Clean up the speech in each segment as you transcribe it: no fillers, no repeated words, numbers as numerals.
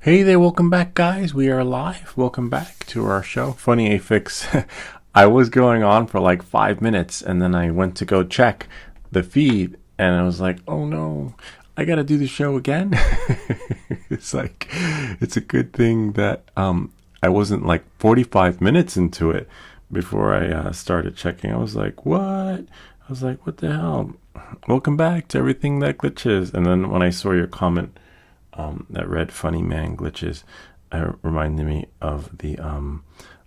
Hey there, welcome back, guys. We are live. Welcome back to our show. Funny affix. I was going on for like 5 minutes and then I went to go check the feed and I was like, oh no, I gotta do the show again. It's a good thing that I wasn't like 45 minutes into it before I started checking. I was like, what? I was like, what the hell? Welcome back to everything that glitches. And then when I saw your comment, that read funny man glitches, reminded me of the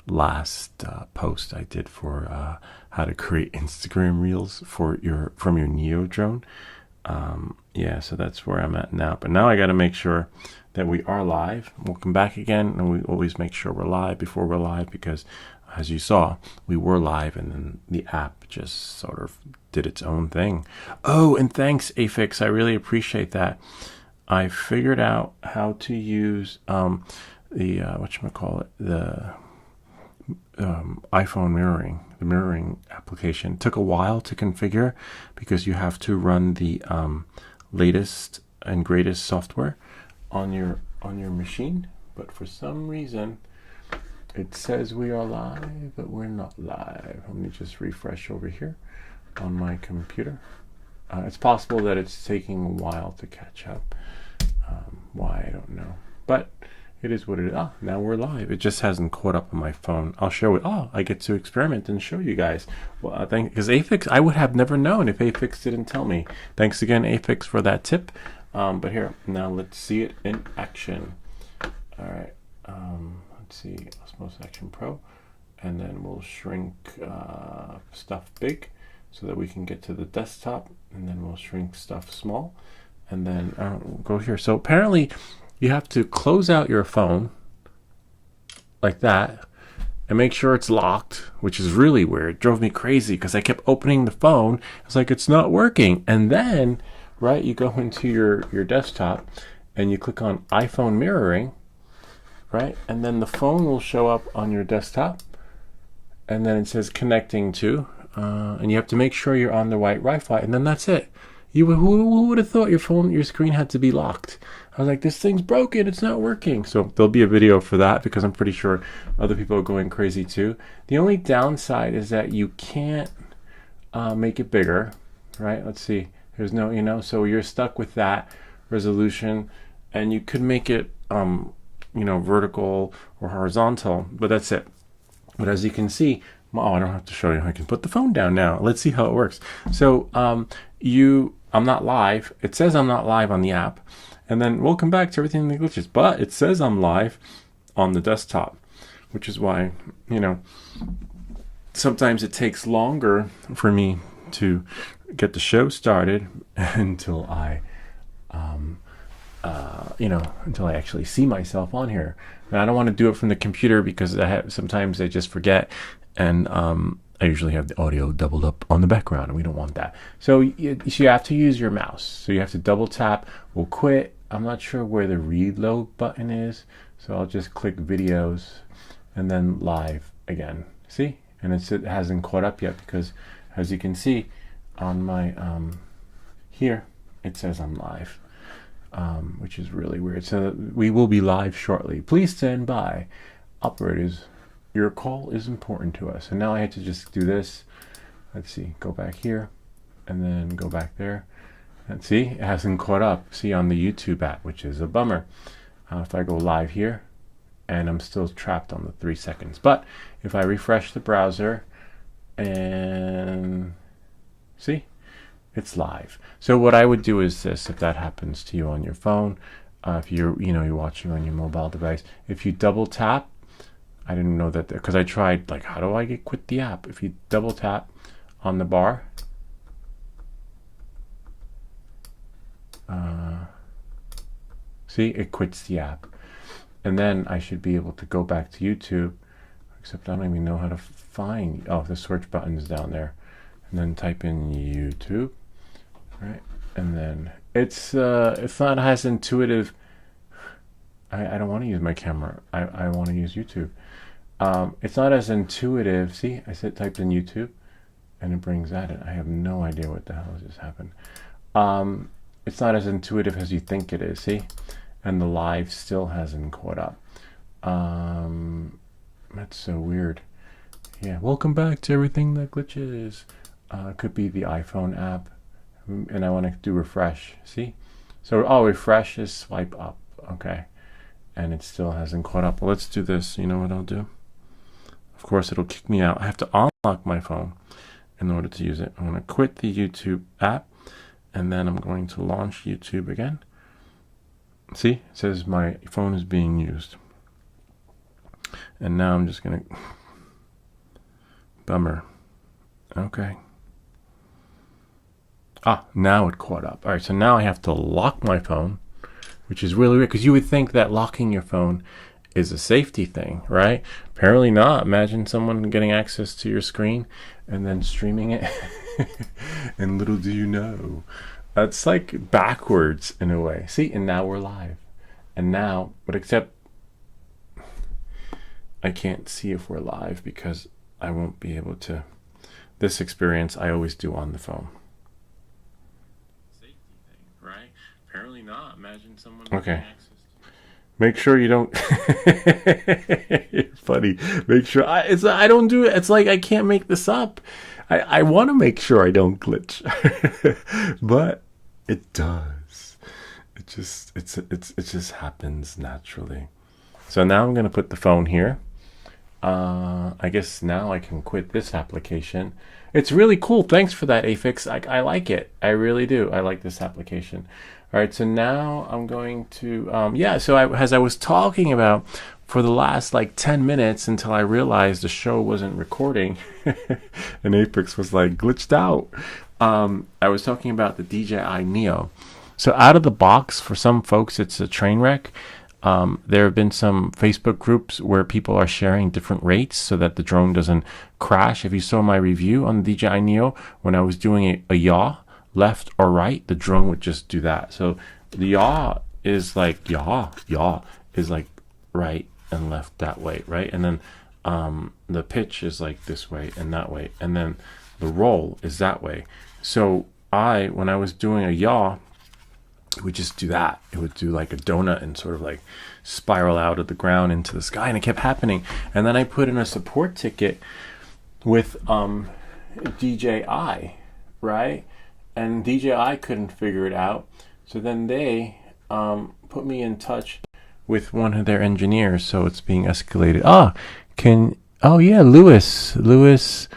last post I did for how to create Instagram reels for from your Neo drone. Yeah, so that's where I'm at now. But now I got to make sure that we are live. Welcome back again, and we always make sure we're live before we're live because, as you saw, we were live, and then the app just sort of did its own thing. Oh, and thanks, Afix. I really appreciate that. I figured out how to use the whatchamacallit, the iPhone mirroring, the mirroring application. It took a while to configure because you have to run the latest and greatest software on your machine. But for some reason, it says we are live, but we're not live. Let me just refresh over here on my computer. It's possible that it's taking a while to catch up. Why, I don't know. But it is what it is. Now we're live. It just hasn't caught up on my phone. I'll show it. I get to experiment and show you guys. Well, because Afix, I would have never known if Afix didn't tell me. Thanks again, Afix, for that tip. But here, now let's see it in action. All right. Let's see, Osmos Action Pro. And then we'll shrink stuff big so that we can get to the desktop. And then we'll shrink stuff small. And then we'll go here. So apparently you have to close out your phone like that and make sure it's locked, which is really weird. It drove me crazy because I kept opening the phone. It's like, it's not working. And then, right, you go into your desktop and you click on iPhone mirroring, right? And then the phone will show up on your desktop. And then it says connecting to, and you have to make sure you're on the right Wi-Fi. And then that's it. Who would have thought your screen had to be locked? I was like, this thing's broken, it's not working. So there'll be a video for that because I'm pretty sure other people are going crazy too. The only downside is that you can't make it bigger, right? Let's see, there's no, so you're stuck with that resolution, and you could make it, vertical or horizontal, but that's it. But as you can see, I don't have to show you. I can put the phone down now. Let's see how it works. So I'm not live. It says I'm not live on the app. And then welcome back to everything that glitches. But it says I'm live on the desktop, which is why, sometimes it takes longer for me to get the show started until I until I actually see myself on here. And I don't want to do it from the computer because sometimes I just forget, and I usually have the audio doubled up on the background, and we don't want that. So you have to use your mouse. So you have to double tap. We'll quit. I'm not sure where the reload button is, so I'll just click videos and then live again. See? And it hasn't caught up yet because, as you can see on my here, it says I'm live. Which is really weird. So we will be live shortly. Please stand by. Operators, your call is important to us. And now I had to just do this. Let's see, go back here and then go back there. And see, it hasn't caught up. See, on the YouTube app, which is a bummer. If I go live here, and I'm still trapped on the 3 seconds. But if I refresh the browser and see, it's live. So what I would do is this, if that happens to you on your phone, if you're watching on your mobile device, if you double tap, I didn't know that because I tried, like, how do I quit the app? If you double tap on the bar, see, it quits the app. And then I should be able to go back to YouTube, except I don't even know how to find, the search button is down there. And then type in YouTube, right? And then it's not as intuitive. I don't want to use my camera. I want to use YouTube. It's not as intuitive. See, I typed in YouTube, and it brings that in. I have no idea what the hell just happened. It's not as intuitive as you think it is. See, and the live still hasn't caught up. That's so weird. Yeah, welcome back to Everything That Glitches. Could be the iPhone app, and I want to do refresh. See? So, oh, refresh is swipe up. Okay. And it still hasn't caught up. Well, let's do this. You know what I'll do? Of course, it'll kick me out. I have to unlock my phone in order to use it. I'm going to quit the YouTube app, and then I'm going to launch YouTube again. See? It says my phone is being used. And now I'm just going to... Bummer. Okay. Now it caught up. All right, so now I have to lock my phone, which is really weird, because you would think that locking your phone is a safety thing, right? Apparently not. Imagine someone getting access to your screen and then streaming it. And little do you know, it's like backwards in a way. See, and now we're live. And now, but except I can't see if we're live because I won't be able to. This experience I always do on the phone. Safety thing, right? Apparently not. Imagine someone getting access. Make sure you don't. You're funny. Make sure I don't do it. It's like I can't make this up. I want to make sure I don't glitch, but it does. It just happens naturally. So now I'm gonna put the phone here. I guess now I can quit this application. It's really cool. Thanks for that, Afix. I like it. I really do. I like this application. All right, so now I'm going to, as I was talking about for the last like 10 minutes until I realized the show wasn't recording, and Afix was like glitched out. I was talking about the DJI Neo. So out of the box, for some folks, it's a train wreck. There have been some Facebook groups where people are sharing different rates so that the drone doesn't crash. If you saw my review on the DJI Neo, when I was doing a yaw, left or right, the drone would just do that. So the yaw is like yaw is like right and left that way, right? And then the pitch is like this way and that way, and then the roll is that way. So when I was doing a yaw, it would just do that. It would do like a donut and sort of like spiral out of the ground into the sky, and it kept happening. And then I put in a support ticket with DJI, right? And DJI couldn't figure it out. So then they put me in touch with one of their engineers. So it's being escalated. Luis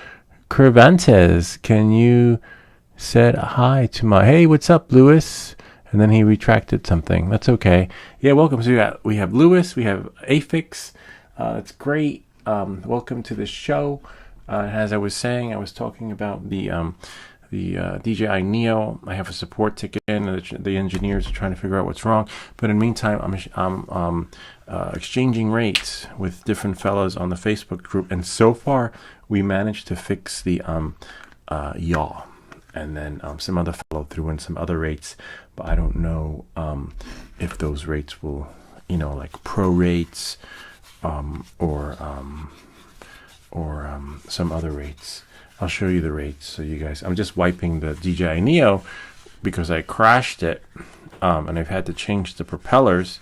Cervantes. Can you said hi to hey, what's up, Luis? And then he retracted something. That's okay. Yeah, welcome. So we have Lewis, we have Afix. It's great. Welcome to the show. As I was saying, I was talking about the DJI Neo. I have a support ticket in. The engineers are trying to figure out what's wrong. But in the meantime, I'm exchanging rates with different fellows on the Facebook group. And so far, we managed to fix the yaw. And then some other fellow threw in some other rates. But I don't know if those rates will, like pro rates or some other rates. I'll show you the rates so you guys. I'm just wiping the DJI Neo because I crashed it, and I've had to change the propellers,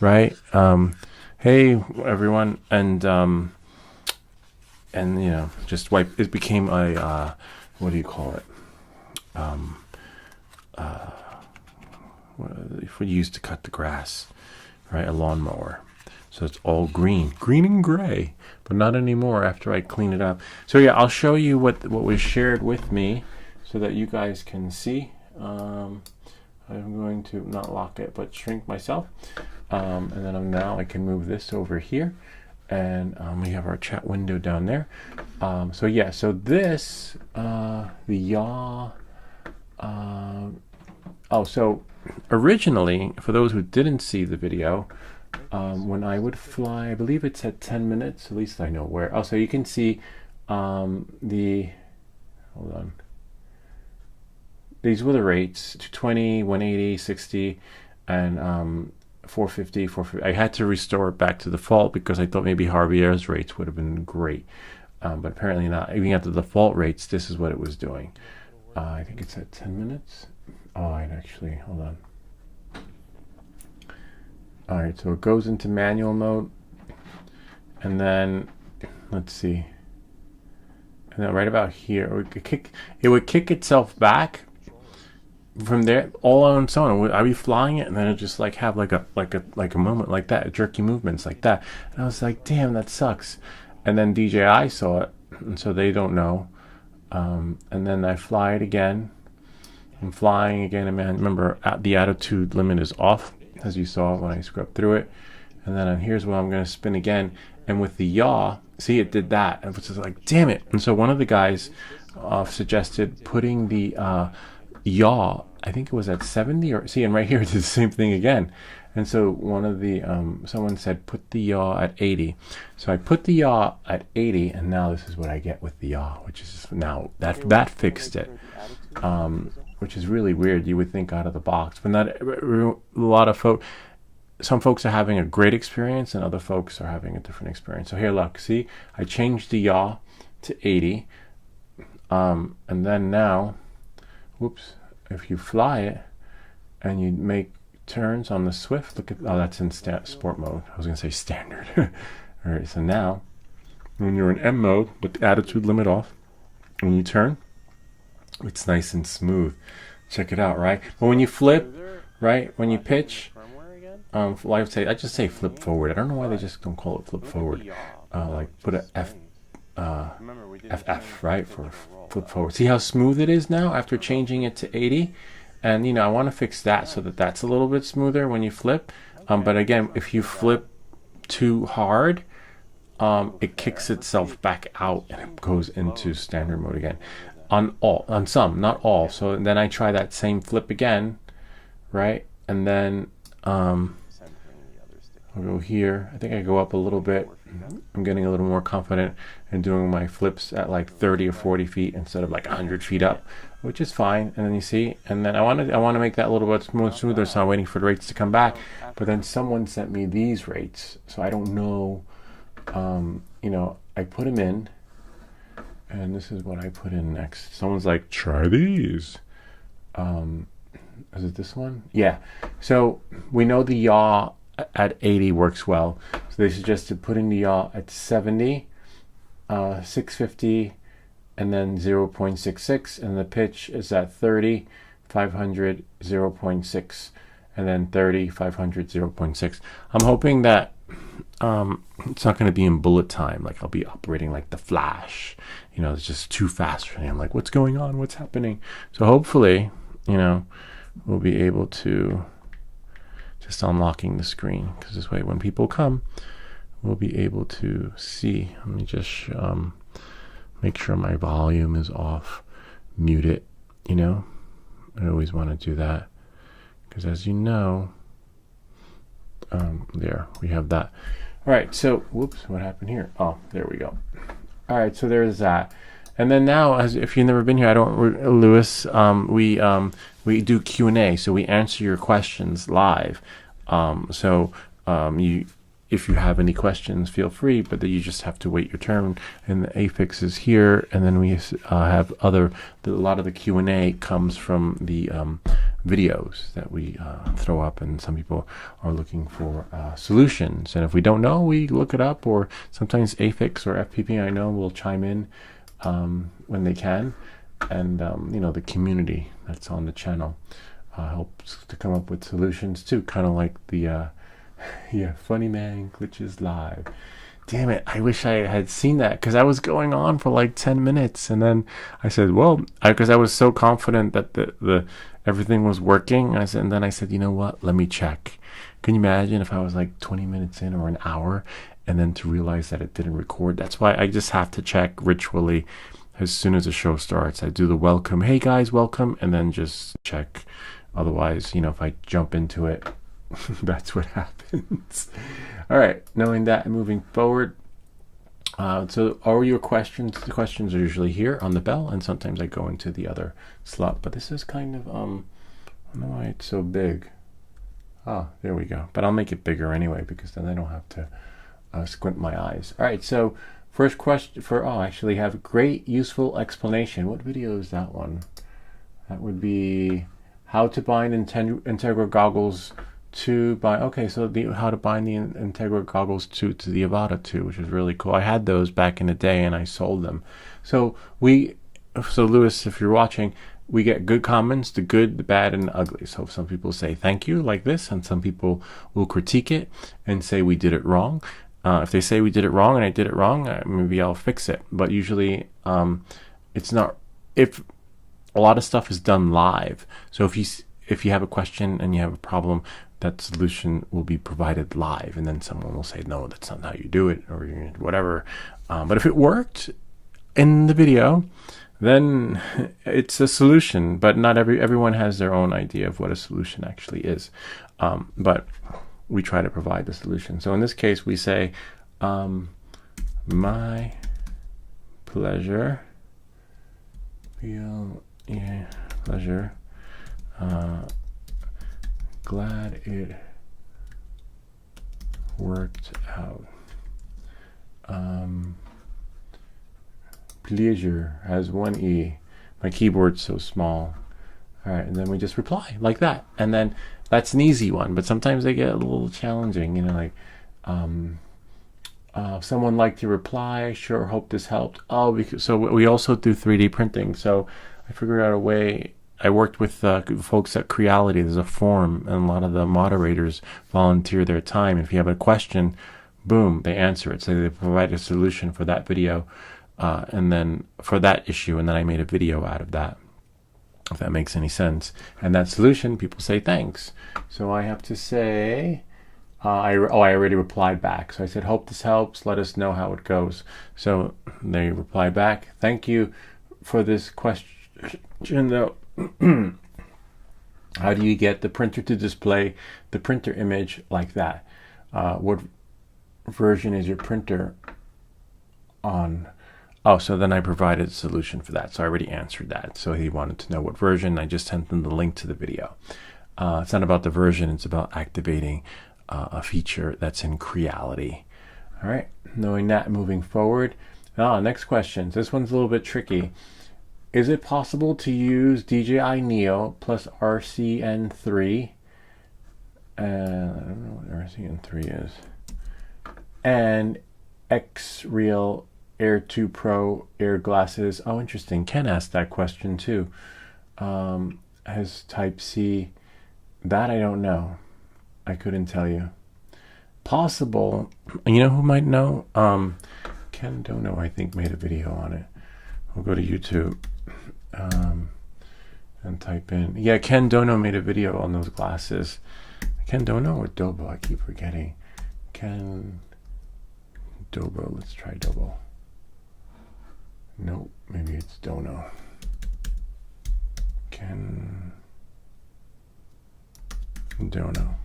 right? Hey everyone, and just wipe. It became a what do you call it? If we used to cut the grass, right? A lawnmower. So it's all green and gray, but not anymore after I clean it up. So yeah, I'll show you what was shared with me so that you guys can see. I'm going to not lock it, but shrink myself. And then now I can move this over here, and we have our chat window down there. So this, the yaw. So originally, for those who didn't see the video, when I would fly, I believe it's at 10 minutes, at least I know where. Oh, so you can see hold on. These were the rates: 220, 180, 60, and 450, 450. I had to restore it back to default because I thought maybe Javier's rates would have been great. But apparently not. Even at the default rates, this is what it was doing. I think it's at 10 minutes. Oh, I'd actually, hold on. All right, so it goes into manual mode, and then let's see, and then right about here, it would kick itself back from there all on its own. I'd be flying it, and then it just like have like a moment like that, jerky movements like that, and I was like, damn, that sucks. And then DJI saw it, and so they don't know. And then I fly it again. I'm flying again, and man, remember the attitude limit is off, as you saw when I scrubbed through it. And then here's where I'm going to spin again, and with the yaw, see, it did that, and it's just like, damn it. And so one of the guys suggested putting the yaw, I think it was at 70, or see, and right here it did the same thing again. And so one of the someone said put the yaw at 80. So I put the yaw at 80, and now this is what I get with the yaw, which is now that fixed it. Which is really weird. You would think out of the box, but not a lot of folks. Some folks are having a great experience, and other folks are having a different experience. So here, look, see, I changed the yaw to 80, and then now, whoops, if you fly it and you make turns on the Swift, look at, oh, that's in sport mode. I was gonna say standard. All right, so now when you're in M mode with the attitude limit off, when you turn, it's nice and smooth. Check it out, right? But when you flip, right, when you pitch, well, I just say flip forward. I don't know why they just don't call it flip forward. Like put a FF, right, for flip forward. See how smooth it is now after changing it to 80? And, you know, I want to fix that so that that's a little bit smoother when you flip. But again, if you flip too hard, it kicks itself back out and it goes into standard mode again. On some, not all. So then I try that same flip again, right? And then I'll go here. I think I go up a little bit. I'm getting a little more confident in doing my flips at like 30 or 40 feet instead of like 100 feet up, which is fine. And then you see, and then I want to make that a little bit smoother, so I'm waiting for the rates to come back. But then someone sent me these rates, so I don't know. You know, I put them in. And this is what I put in next. Someone's like, try these. Is it this one? Yeah. So we know the yaw at 80 works well. So they suggested putting the yaw at 70, 650, and then 0.66. And the pitch is at 30, 500, 0.6. And then 30, 500, 0.6. I'm hoping that it's not going to be in bullet time. Like I'll be operating like the Flash. You know, it's just too fast for me. I'm like, what's going on? What's happening? So hopefully, you know, we'll be able to just unlocking the screen, because this way when people come, we'll be able to see. Let me just make sure my volume is off, mute it, you know. I always want to do that because, as you know, there we have that. All right, so whoops, what happened here? Oh, there we go. All right, so there's that. And then now, as if you've never been here, Lewis, we do Q&A, so we answer your questions live. If you have any questions, feel free, but then you just have to wait your turn. And the affix is here, and then we have a lot of the Q&A comes from the videos that we throw up, and some people are looking for solutions. And if we don't know, we look it up, or sometimes affix or FPP, I know, will chime in when they can. And, you know, the community that's on the channel helps to come up with solutions too, kind of like the yeah, Funny Man Glitches Live. Damn it, I wish I had seen that, because I was going on for like 10 minutes, and then I said, well, because I was so confident that the everything was working, and then I said, you know what, let me check. Can you imagine if I was like 20 minutes in or an hour, and then to realize that it didn't record? That's why I just have to check ritually as soon as the show starts. I do the welcome, hey guys, welcome, and then just check. Otherwise, you know, if I jump into it, that's what happens. All right, knowing that and moving forward. So all your questions, the questions are usually here on the bell, and sometimes I go into the other slot. But this is kind of, I don't know why it's so big. Ah, there we go. But I'll make it bigger anyway, because then I don't have to squint my eyes. All right, so first question I actually have a great useful explanation. What video is that one? That would be how to bind Integra goggles to buy. Okay, so how to bind the Integra goggles to the Avata 2, which is really cool. I had those back in the day and I sold them. So Lewis, if you're watching, we get good comments, the good, the bad, and the ugly. So some people say thank you like this, and some people will critique it and say we did it wrong. If they say we did it wrong and I did it wrong, maybe I'll fix it. But usually, it's not. If a lot of stuff is done live, so if you have a question and you have a problem, that solution will be provided live, and then someone will say, no, that's not how you do it, or whatever. But if it worked in the video, then it's a solution. But not everyone has their own idea of what a solution actually is. But we try to provide the solution. So in this case, we say, my pleasure. Yeah, pleasure. Glad it worked out. Pleasure has one E. My keyboard's so small. All right, and then we just reply like that. And then that's an easy one, but sometimes they get a little challenging, like someone liked to reply, sure, hope this helped. So we also do 3D printing. So I figured out a way. I worked with folks at Creality. There's a forum, and a lot of the moderators volunteer their time. If you have a question, boom, they answer it. So they provide a solution for that video, and then for that issue, and then I made a video out of that, if that makes any sense. And that solution, people say thanks. So I have to say, I already replied back. So I said, hope this helps. Let us know how it goes. So they reply back, thank you for this question, though. How do you get the printer to display the printer image like that? What version is your printer on? Oh, so then I provided a solution for that. So I already answered that. So he wanted to know what version. I just sent them the link to the video. It's not about the version. It's about activating a feature that's in Creality. All right. Knowing that, moving forward. Next question. This one's a little bit tricky. Is it possible to use DJI Neo plus RCN3? I don't know what RCN3 is. And X-Real Air 2 Pro Air glasses. Oh, interesting. Ken asked that question too. Has Type-C. That I don't know. I couldn't tell you. Possible. You know who might know? Ken Dono, I think, made a video on it. We'll go to YouTube and type in. Yeah, Ken Dono made a video on those glasses. Ken Dono or Dobo? I keep forgetting. Ken Dobo. Let's try Dobo. Nope, maybe it's Dono. Ken Dono.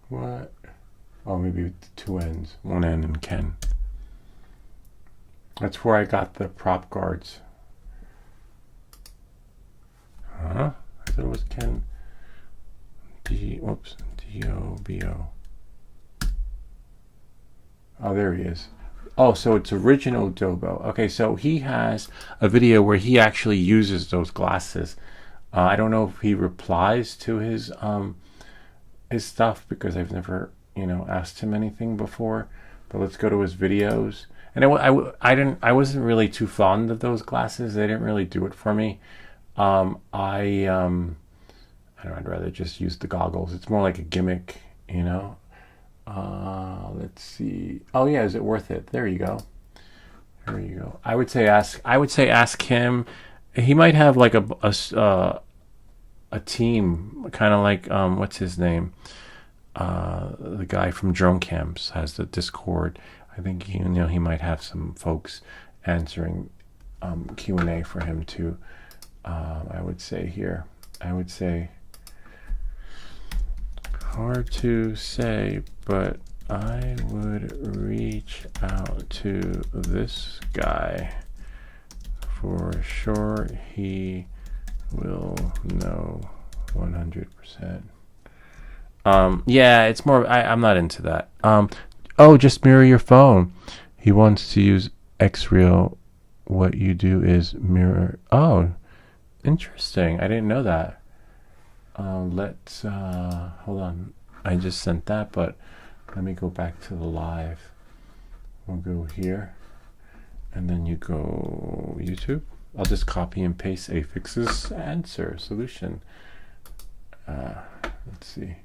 What? Oh, maybe with 2 N's. 1 N and Ken. That's where I got the prop guards. Huh? I thought it was Ken. D-O-B-O. Oh, there he is. Oh, so it's original Dobo. Okay, so he has a video where he actually uses those glasses. I don't know if he replies to his stuff because I've never, asked him anything before. But let's go to his videos. And I wasn't really too fond of those glasses. They didn't really do it for me. I don't know, I'd rather just use the goggles. It's more like a gimmick, Let's see. Oh yeah, is it worth it? There you go. There you go. I would say ask him. He might have like a team, kind of like what's his name? The guy from Drone Camps has the Discord. I think he might have some folks answering Q&A for him too. I would say hard to say, but I would reach out to this guy for sure. He will know 100%. Yeah, it's more. I'm not into that. Oh, just mirror your phone. He wants to use X-Real. What you do is mirror. Oh, interesting. I didn't know that. Let's hold on. I just sent that, but let me go back to the live. We'll go here, and then you go YouTube. I'll just copy and paste Afix's answer solution. Let's see,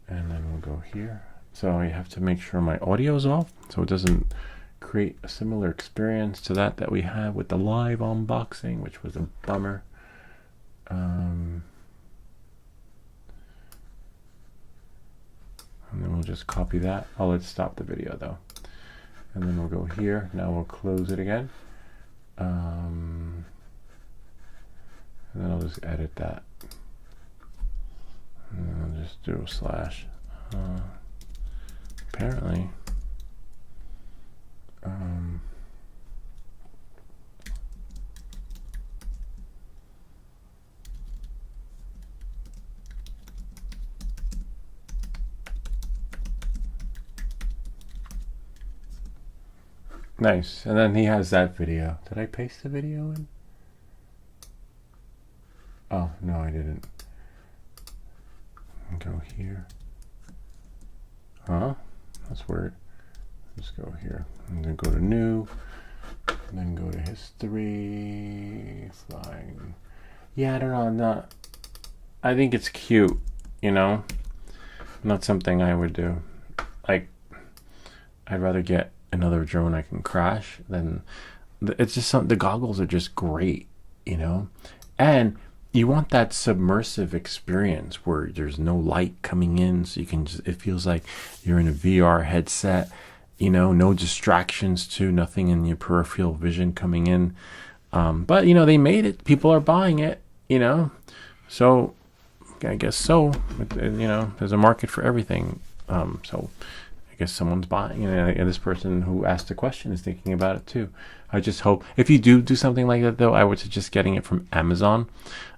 and then we'll go here. So I have to make sure my audio is off, so it doesn't create a similar experience to that we had with the live unboxing, which was a bummer. And then we'll just copy that. Oh, let's stop the video though. And then we'll go here. Now we'll close it again. And then I'll just edit that. And then I'll just do a slash. Apparently. Nice. And then he has that video. Did I paste the video in? Oh, no, I didn't. Go here. Huh? That's weird. Let's go here. And then go to new. And then go to history. Flying. Yeah, I don't know. I think it's cute, you know? Not something I would do. Like, I'd rather get another drone I can crash than it's just the goggles are just great, you know? And you want that submersive experience where there's no light coming in, so you can just, it feels like you're in a VR headset, you know, no distractions too, nothing in your peripheral vision coming in. But you know, they made it, people are buying it, you know, so I guess so. You know, there's a market for everything. So I guess someone's buying, you know, and this person who asked the question is thinking about it too. I just hope if you do something like that though, I would suggest getting it from Amazon.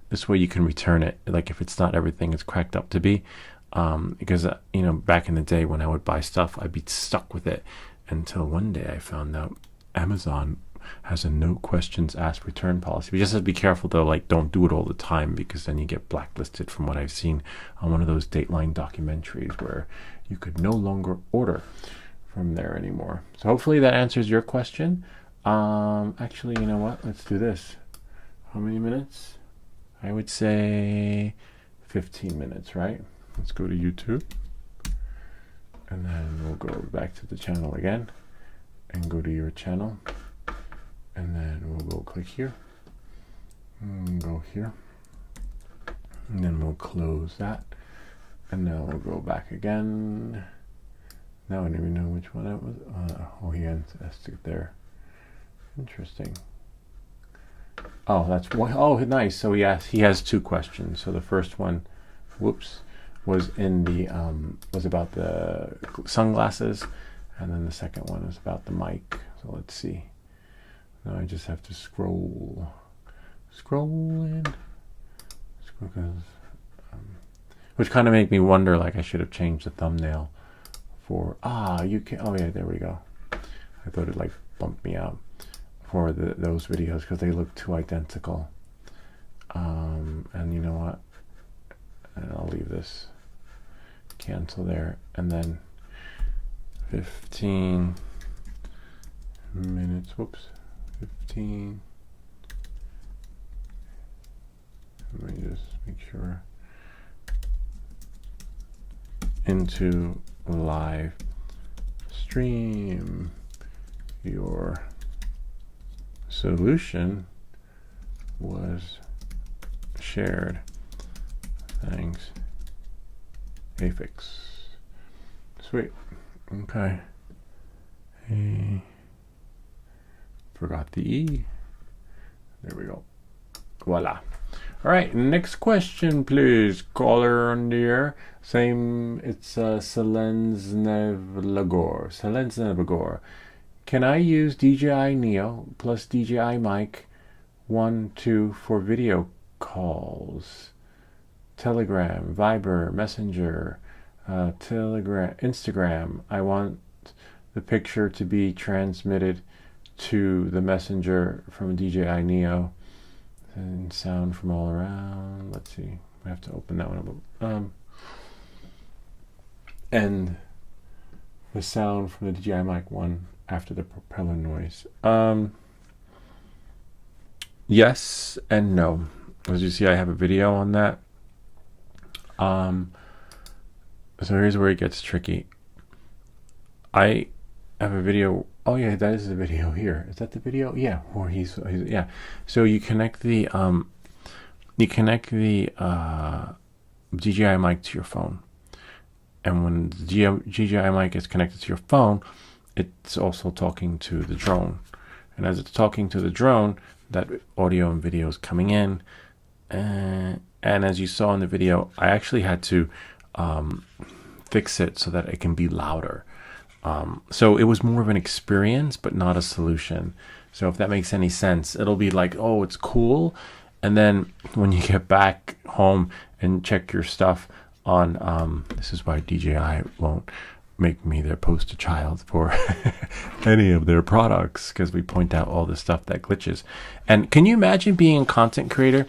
This way you can return it, like if it's not everything it's cracked up to be. Because you know, back in the day when I would buy stuff, I'd be stuck with it until one day I found out Amazon has a no questions asked return policy. But just have to be careful though, like don't do it all the time, because then you get blacklisted, from what I've seen on one of those Dateline documentaries where you could no longer order from there anymore. So hopefully that answers your question. Actually, you know what? Let's do this. How many minutes? I would say 15 minutes, right? Let's go to YouTube. And then we'll go back to the channel again and go to your channel. And then we'll go click here. And go here. And then we'll close that. And now we'll go back again. Now I don't even know which one that was. Oh, he has it there. Interesting. Oh, that's one. Oh, nice. So he has two questions. So the first one, whoops, was in the was about the sunglasses, and then the second one is about the mic. So let's see. Now I just have to scroll in, because which kind of make me wonder. Like I should have changed the thumbnail for you can. Oh yeah, there we go. I thought it like bumped me out for those videos because they look too identical. And you know what? And I'll leave this. Cancel there, and then 15 minutes. Whoops, 15. Let me just make sure. Into live stream. Your solution was shared. Thanks, Afix. Sweet. Okay. Hey. Forgot the E. There we go. Voila. All right, next question, please. Caller on the air. Same, it's Selensnevlagor. Selensnevlagor. Can I use DJI Neo plus DJI mic 1, 2 for video calls? Telegram, Viber, Messenger, Telegram, Instagram. I want the picture to be transmitted to the messenger from DJI Neo and sound from all around. Let's see. I have to open that one up. And the sound from the DJI mic 1 after the propeller noise. Yes and no. As you see, I have a video on that. So here's where it gets tricky. I have a video. Oh yeah, that is the video here. Is that the video? Yeah, where he's yeah. So you connect the DJI mic to your phone, and when the DJI mic is connected to your phone, it's also talking to the drone, and as it's talking to the drone, that audio and video is coming in, and as you saw in the video, I actually had to fix it so that it can be louder. So it was more of an experience, but not a solution. So if that makes any sense, it'll be like, oh, it's cool. And then when you get back home and check your stuff on, this is why DJI won't make me their poster child for any of their products, because we point out all the stuff that glitches. And can you imagine being a content creator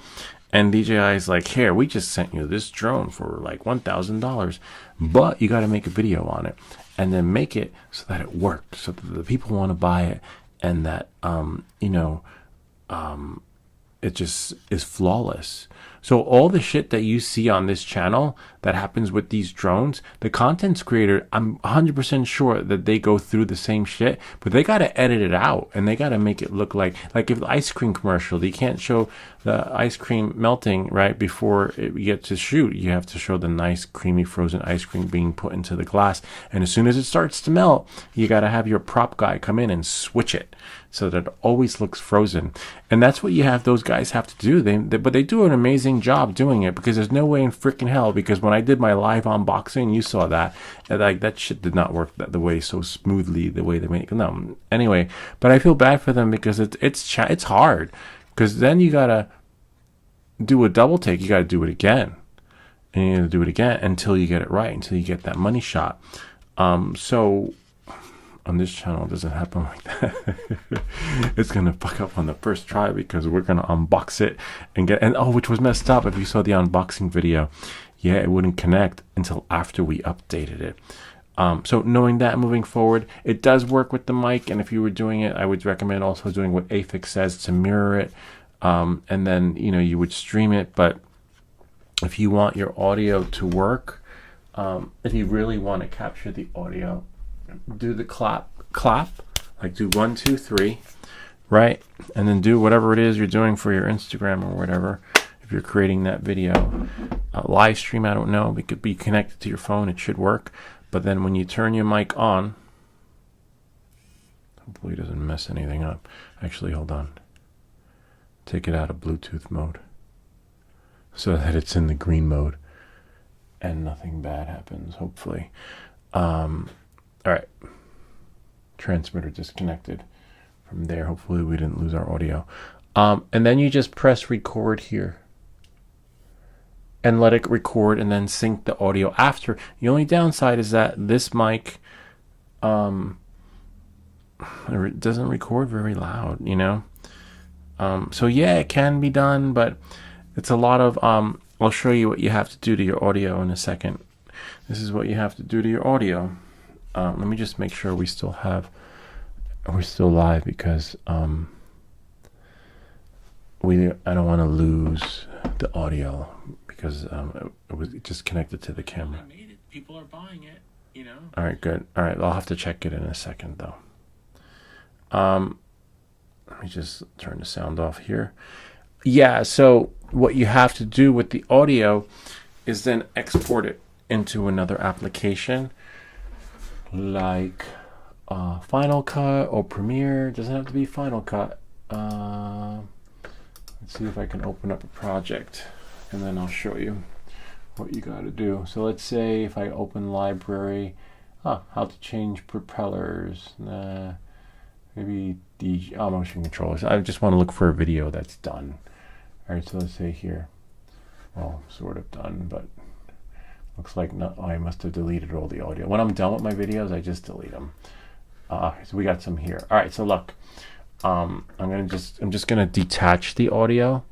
and DJI is like, here, we just sent you this drone for like $1,000, but you got to make a video on it and then make it so that it worked, so that the people want to buy it, and that, it just is flawless. So all the shit that you see on this channel that happens with these drones, the content creator, I'm 100% sure that they go through the same shit, but they got to edit it out, and they got to make it look like if the ice cream commercial, you can't show the ice cream melting right before you get to shoot. You have to show the nice creamy frozen ice cream being put into the glass, and as soon as it starts to melt, you got to have your prop guy come in and switch it so that it always looks frozen. And that's what you have those guys have to do. But they do an amazing job doing it, because there's no way in freaking hell, because when I did my live unboxing, you saw that, and like that shit did not work the way so smoothly the way they made it. No, anyway, but I feel bad for them, because it's hard, because then you gotta do a double take, you gotta do it again, and you gotta do it again until you get it right, until you get that money shot. So on this channel, it doesn't happen like that. It's gonna fuck up on the first try, because we're gonna unbox it and which was messed up. If you saw the unboxing video, yeah, it wouldn't connect until after we updated it. So knowing that, moving forward, it does work with the mic, and if you were doing it, I would recommend also doing what Afix says to mirror it, and then you would stream it. But if you want your audio to work, if you really want to capture the audio, do the clap, like do 1, 2, 3, right? And then do whatever it is you're doing for your Instagram or whatever. If you're creating that video, live stream, I don't know, it could be connected to your phone, it should work. But then when you turn your mic on, hopefully it doesn't mess anything up. Actually, hold on. Take it out of Bluetooth mode so that it's in the green mode and nothing bad happens, hopefully. All right, transmitter disconnected from there. Hopefully we didn't lose our audio. And then you just press record here and let it record, and then sync the audio after. The only downside is that this mic it doesn't record very loud, so yeah, it can be done, but it's a lot of I'll show you what you have to do to your audio in a second. This is what you have to do to your audio. Let me just make sure we're still live, because I don't want to lose the audio, because it was just connected to the camera. I made it. People are buying it, All right, good. All right, I'll have to check it in a second though. Let me just turn the sound off here. Yeah, so what you have to do with the audio is then export it into another application, like Final Cut or Premiere. It doesn't have to be Final Cut. Let's see if I can open up a project, and then I'll show you what you got to do. So let's say if I open library, how to change propellers, maybe motion controllers. I just want to look for a video that's done. All right, so let's say here, well, sort of done, but looks like I must have deleted all the audio. When I'm done with my videos, I just delete them. So we got some here. All right, so look, I'm just gonna detach the audio.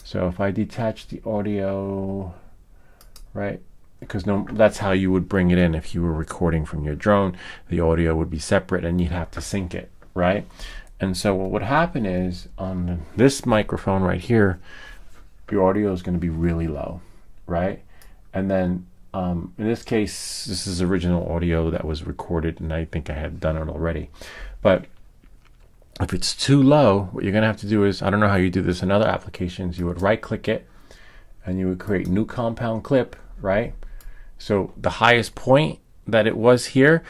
So if I detach the audio, right? Because that's how you would bring it in if you were recording from your drone. The audio would be separate and you'd have to sync it, right? And so what would happen is on this microphone right here, your audio is going to be really low, right? And then in this case, this is original audio that was recorded, and I think I had done it already. But if it's too low, what you're going to have to do is, I don't know how you do this in other applications, you would right click it and you would create new compound clip, right? So the highest point that it was here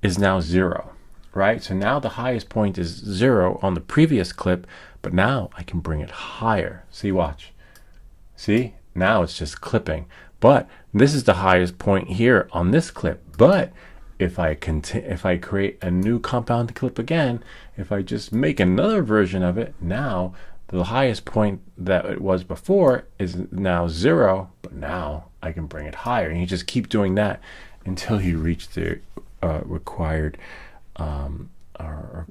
is now 0, right? So now the highest point is 0 on the previous clip, but now I can bring it higher. See, watch. See, now it's just clipping. But this is the highest point here on this clip. But if I create a new compound clip again, if I just make another version of it, now the highest point that it was before is now 0, but now I can bring it higher. And you just keep doing that until you reach the required or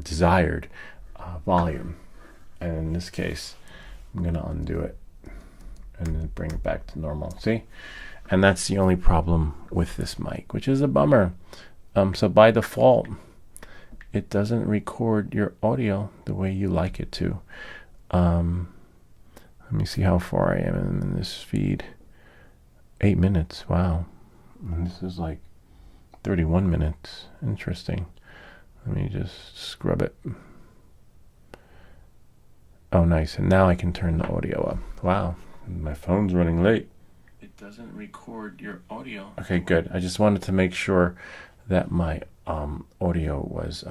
desired volume. And in this case, I'm going to undo it and then bring it back to normal. See? And that's the only problem with this mic, which is a bummer. So by default, it doesn't record your audio the way you like it to. Let me see how far I am in this feed. 8 minutes. Wow. And this is like 31 minutes. Interesting. Let me just scrub it. Oh, nice. And now I can turn the audio up. Wow. My phone's running late. It doesn't record your audio. Okay, good. I just wanted to make sure that my audio was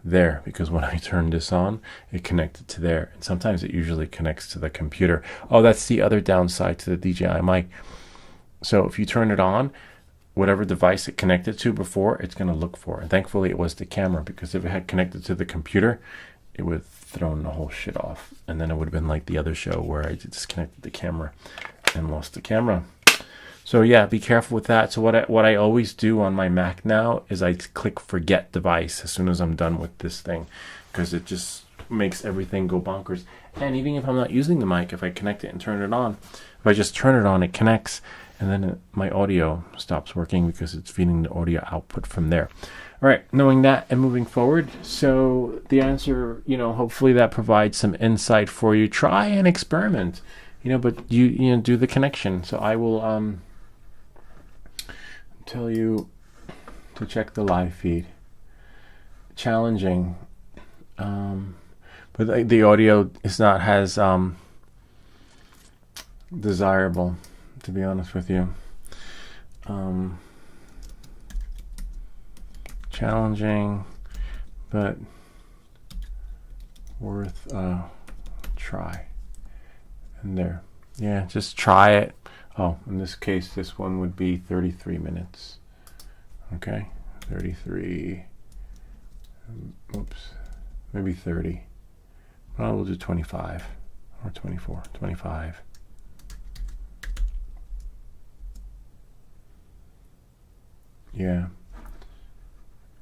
there, because when I turned this on, it connected to there. And sometimes it usually connects to the computer. Oh, that's the other downside to the DJI mic. So if you turn it on, whatever device it connected to before, it's going to look for. And thankfully it was the camera, because if it had connected to the computer, it would have thrown the whole shit off. And then it would have been like the other show where I disconnected the camera and lost the camera. So yeah, be careful with that. So what I always do on my Mac now is I click forget device as soon as I'm done with this thing, because it just makes everything go bonkers. And even if I'm not using the mic, if I connect it and turn it on, if I just turn it on, it connects, and then my audio stops working because it's feeding the audio output from there. All right, knowing that and moving forward. So the answer, hopefully that provides some insight for you. Try and experiment, but you do the connection. So I will tell you to check the live feed. Challenging, but the audio is not as desirable, to be honest with you. Challenging, but worth a try. And there, yeah, just try it. Oh, in this case, this one would be 33 minutes. Okay, 33. Oops, maybe 30. Well, we'll do 25 or 24, 25. Yeah.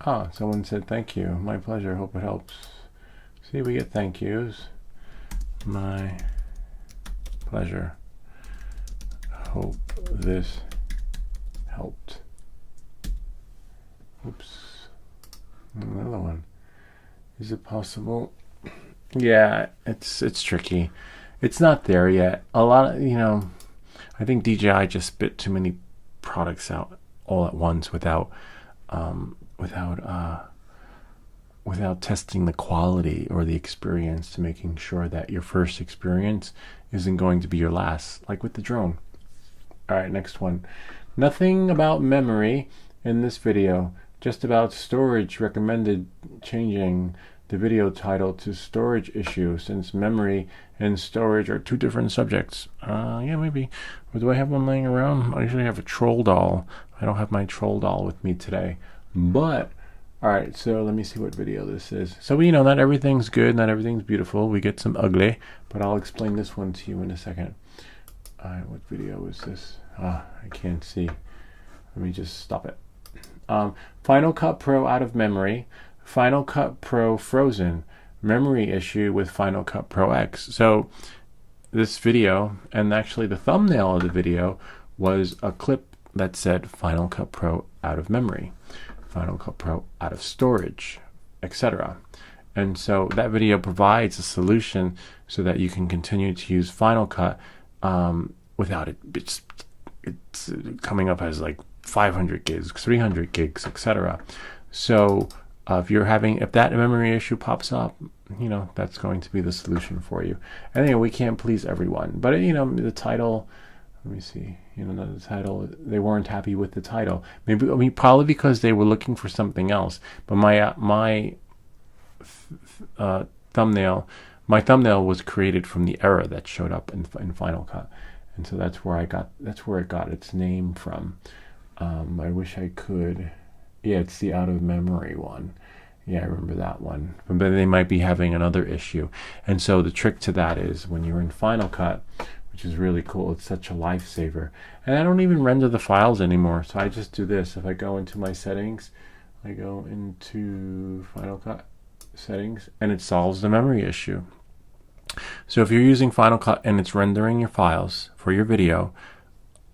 Ah, someone said thank you. My pleasure. Hope it helps. See, we get thank yous. My pleasure. Hope this helped. Oops. Another one. Is it possible? Yeah, it's tricky. It's not there yet. A lot of, I think DJI just spit too many products out all at once without testing the quality or the experience, to making sure that your first experience isn't going to be your last, like with the drone. All right, next one. Nothing about memory in this video, just about storage. Recommended changing the video title to storage issue, since memory and storage are two different subjects. Yeah, maybe. Or do I have one laying around? I usually have a troll doll. I don't have my troll doll with me today. But, all right, so let me see what video this is. So, not everything's good, not everything's beautiful. We get some ugly, but I'll explain this one to you in a second. All right, what video is this? I can't see. Let me just stop it. Final Cut Pro out of memory. Final Cut Pro frozen. Memory issue with Final Cut Pro X. So this video, and actually the thumbnail of the video, was a clip that said Final Cut Pro out of memory, Final Cut Pro out of storage, etc. And so that video provides a solution so that you can continue to use Final Cut without it. It's coming up as like 500 gigs, 300 gigs, etc. So if that memory issue pops up, that's going to be the solution for you. And we can't please everyone, but the title. Let me see. The title. They weren't happy with the title. Probably because they were looking for something else. But my thumbnail was created from the error that showed up in Final Cut, and so that's where it got its name from. I wish I could. Yeah, it's the out of memory one. Yeah, I remember that one. But they might be having another issue, and so the trick to that is when you're in Final Cut, which is really cool. It's such a lifesaver, and I don't even render the files anymore. So I just do this. If I go into my settings, I go into Final Cut settings, and it solves the memory issue. So if you're using Final Cut and it's rendering your files for your video,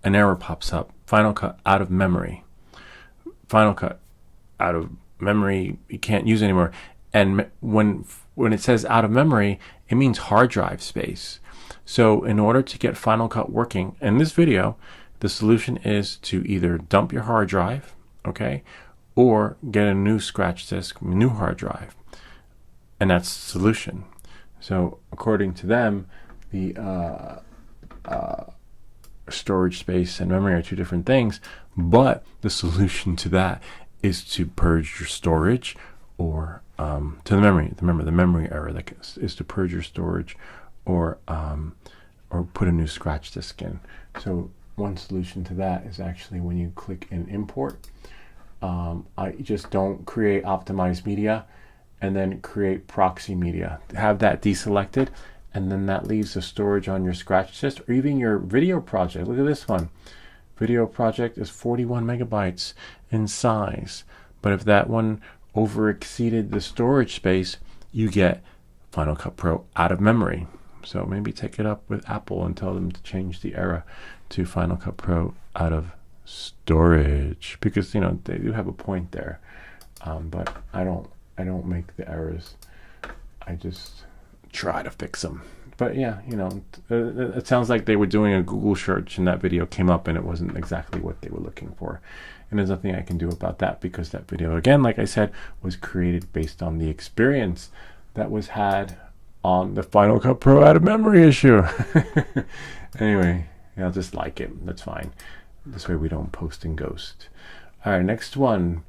an error pops up. Final Cut out of memory. Final Cut out of memory you can't use anymore. And when it says out of memory, it means hard drive space. So in order to get Final Cut working in this video, the solution is to either dump your hard drive, okay, or get a new scratch disk, new hard drive. And that's the solution. So according to them, the storage space and memory are two different things, but the solution to that is to purge your storage, or to the memory. Remember, the memory error that is to purge your storage, or put a new scratch disk in. So one solution to that is actually when you click in import, I just don't create optimized media and then create proxy media. Have that deselected, and then that leaves the storage on your scratch disk or even your video project. Look at this one. Video project is 41 megabytes in size. But if that one over exceeded the storage space, you get Final Cut Pro out of memory. So maybe take it up with Apple and tell them to change the error to Final Cut Pro out of storage, because they do have a point there. But I don't make the errors. I just try to fix them. But yeah, it sounds like they were doing a Google search and that video came up and it wasn't exactly what they were looking for. And there's nothing I can do about that, because that video, again, like I said, was created based on the experience that was had on the Final Cut Pro out of memory issue. Anyway, I'll just like it. That's fine. This way we don't post and ghost. All right, next one.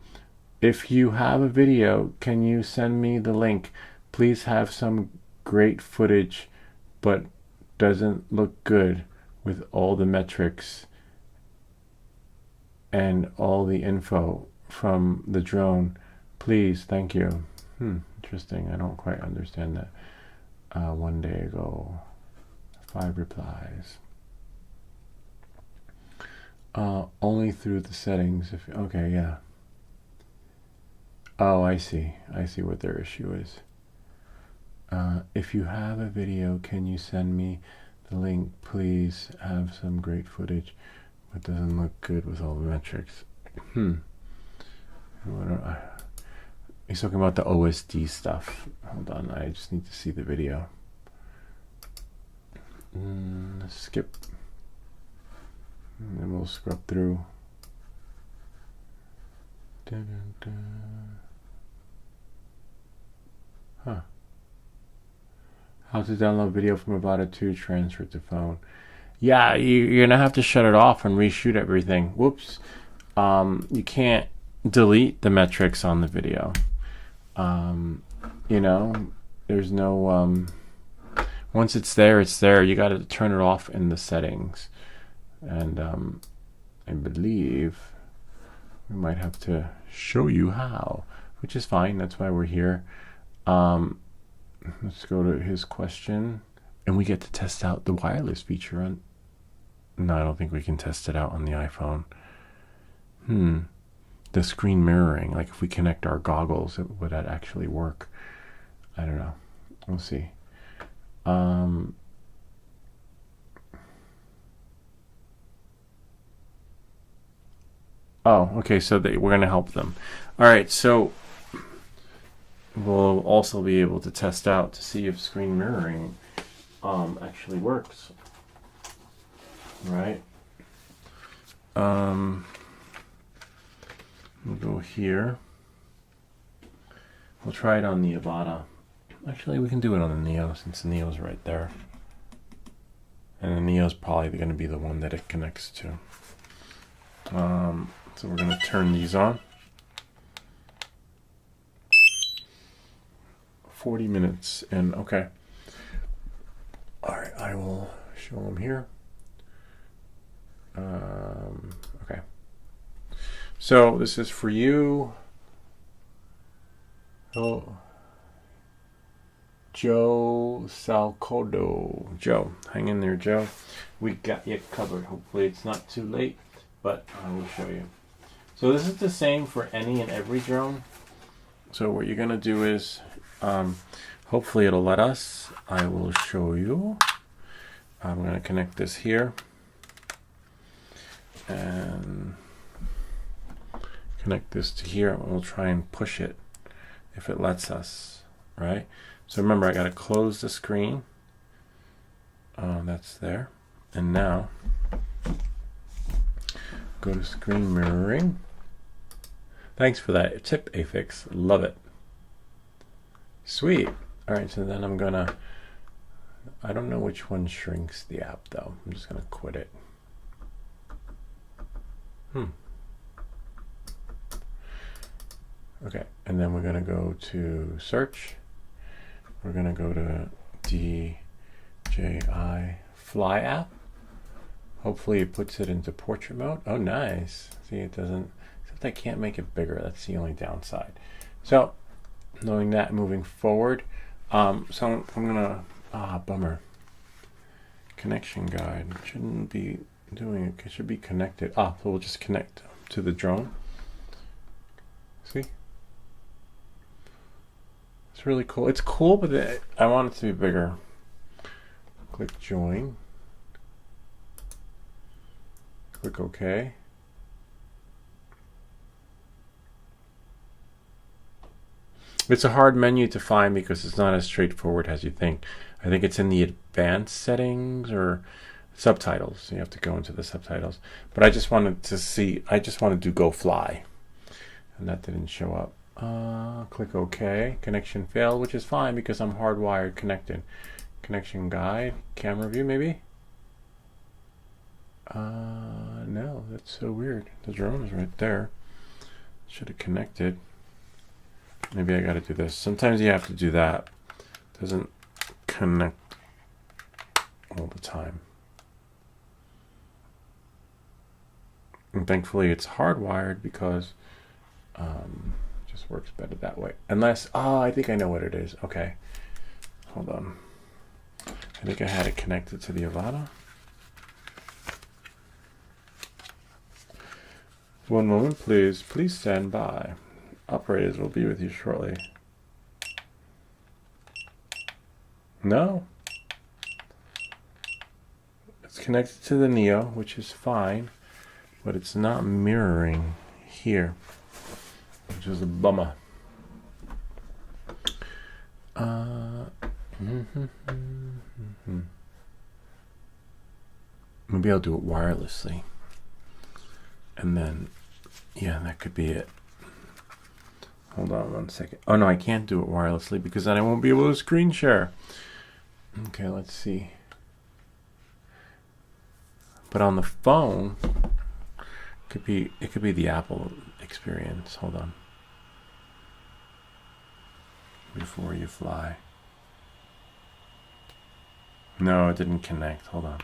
If you have a video, can you send me the link? Please have some great footage, but doesn't look good with all the metrics and all the info from the drone. Please, thank you. Interesting. I don't quite understand that. 1 day ago, 5 replies. Only through the settings. Okay, yeah. Oh, I see what their issue is. If you have a video, can you send me the link? Please have some great footage, but doesn't look good with all the metrics. He's talking about the OSD stuff. Hold on, I just need to see the video. Skip. And then we'll scrub through. Huh. How to download video from Avata to transfer to phone. Yeah, you're gonna have to shut it off and reshoot everything. Whoops. You can't delete the metrics on the video. There's no once it's there, it's there. You got to turn it off in the settings, and I believe we might have to show you how, which is fine. That's why we're here. Let's go to his question, and we get to test out the wireless feature on. No, I don't think we can test it out on the iPhone. The screen mirroring, like if we connect our goggles, would that actually work? I don't know. We'll see. Oh, okay, so we're going to help them. All right, so we'll also be able to test out to see if screen mirroring actually works. Right? We'll go here. We'll try it on the Avata. Actually, we can do it on the Neo since the Neo's right there. And the Neo's probably going to be the one that it connects to. So we're going to turn these on. 40 minutes and okay. All right, I will show them here. Okay. So this is for you. Oh, Joe Salcodo. Joe, hang in there, Joe. We got you covered. Hopefully it's not too late, but I will show you. So this is the same for any and every drone. So what you're going to do is, hopefully it'll let us. I will show you. I'm going to connect this here and connect this to here, and we'll try and push it if it lets us, right? So remember, I got to close the screen. That's there. And now go to screen mirroring. Thanks for that tip, Afix. Love it. Sweet. All right, so then I'm gonna, I don't know which one shrinks the app though. I'm just gonna quit it. Okay, and then we're gonna go to search. We're gonna go to DJI Fly app. Hopefully it puts it into portrait mode. Oh, nice. See, it doesn't, except I can't make it bigger. That's the only downside. So knowing that, moving forward, so I'm gonna, bummer. Connection guide shouldn't be doing it. It should be connected. So we'll just connect to the drone. See? It's really cool. It's cool, but I want it to be bigger. Click join. Click OK. It's a hard menu to find because it's not as straightforward as you think. I think it's in the advanced settings or subtitles. You have to go into the subtitles. But I just wanted to see, I just wanted to go fly. And that didn't show up. Click OK. Connection failed, which is fine because I'm hardwired connected. Connection guide, camera view maybe? No, that's so weird. The drone is right there. Should have connected. Maybe I got to do this. Sometimes you have to do that. It doesn't connect all the time. And thankfully it's hardwired because it just works better that way. Unless, I think I know what it is. Okay, hold on. I think I had it connected to the Avata. One moment, please. Please stand by. Operators will be with you shortly. No. It's connected to the Neo, which is fine, but it's not mirroring here, which is a bummer. Maybe I'll do it wirelessly. And then, yeah, that could be it. Hold on one second. Oh no, I can't do it wirelessly because then I won't be able to screen share. Okay, let's see. But on the phone, it could be the Apple experience. Hold on. Before you fly. No, it didn't connect. Hold on.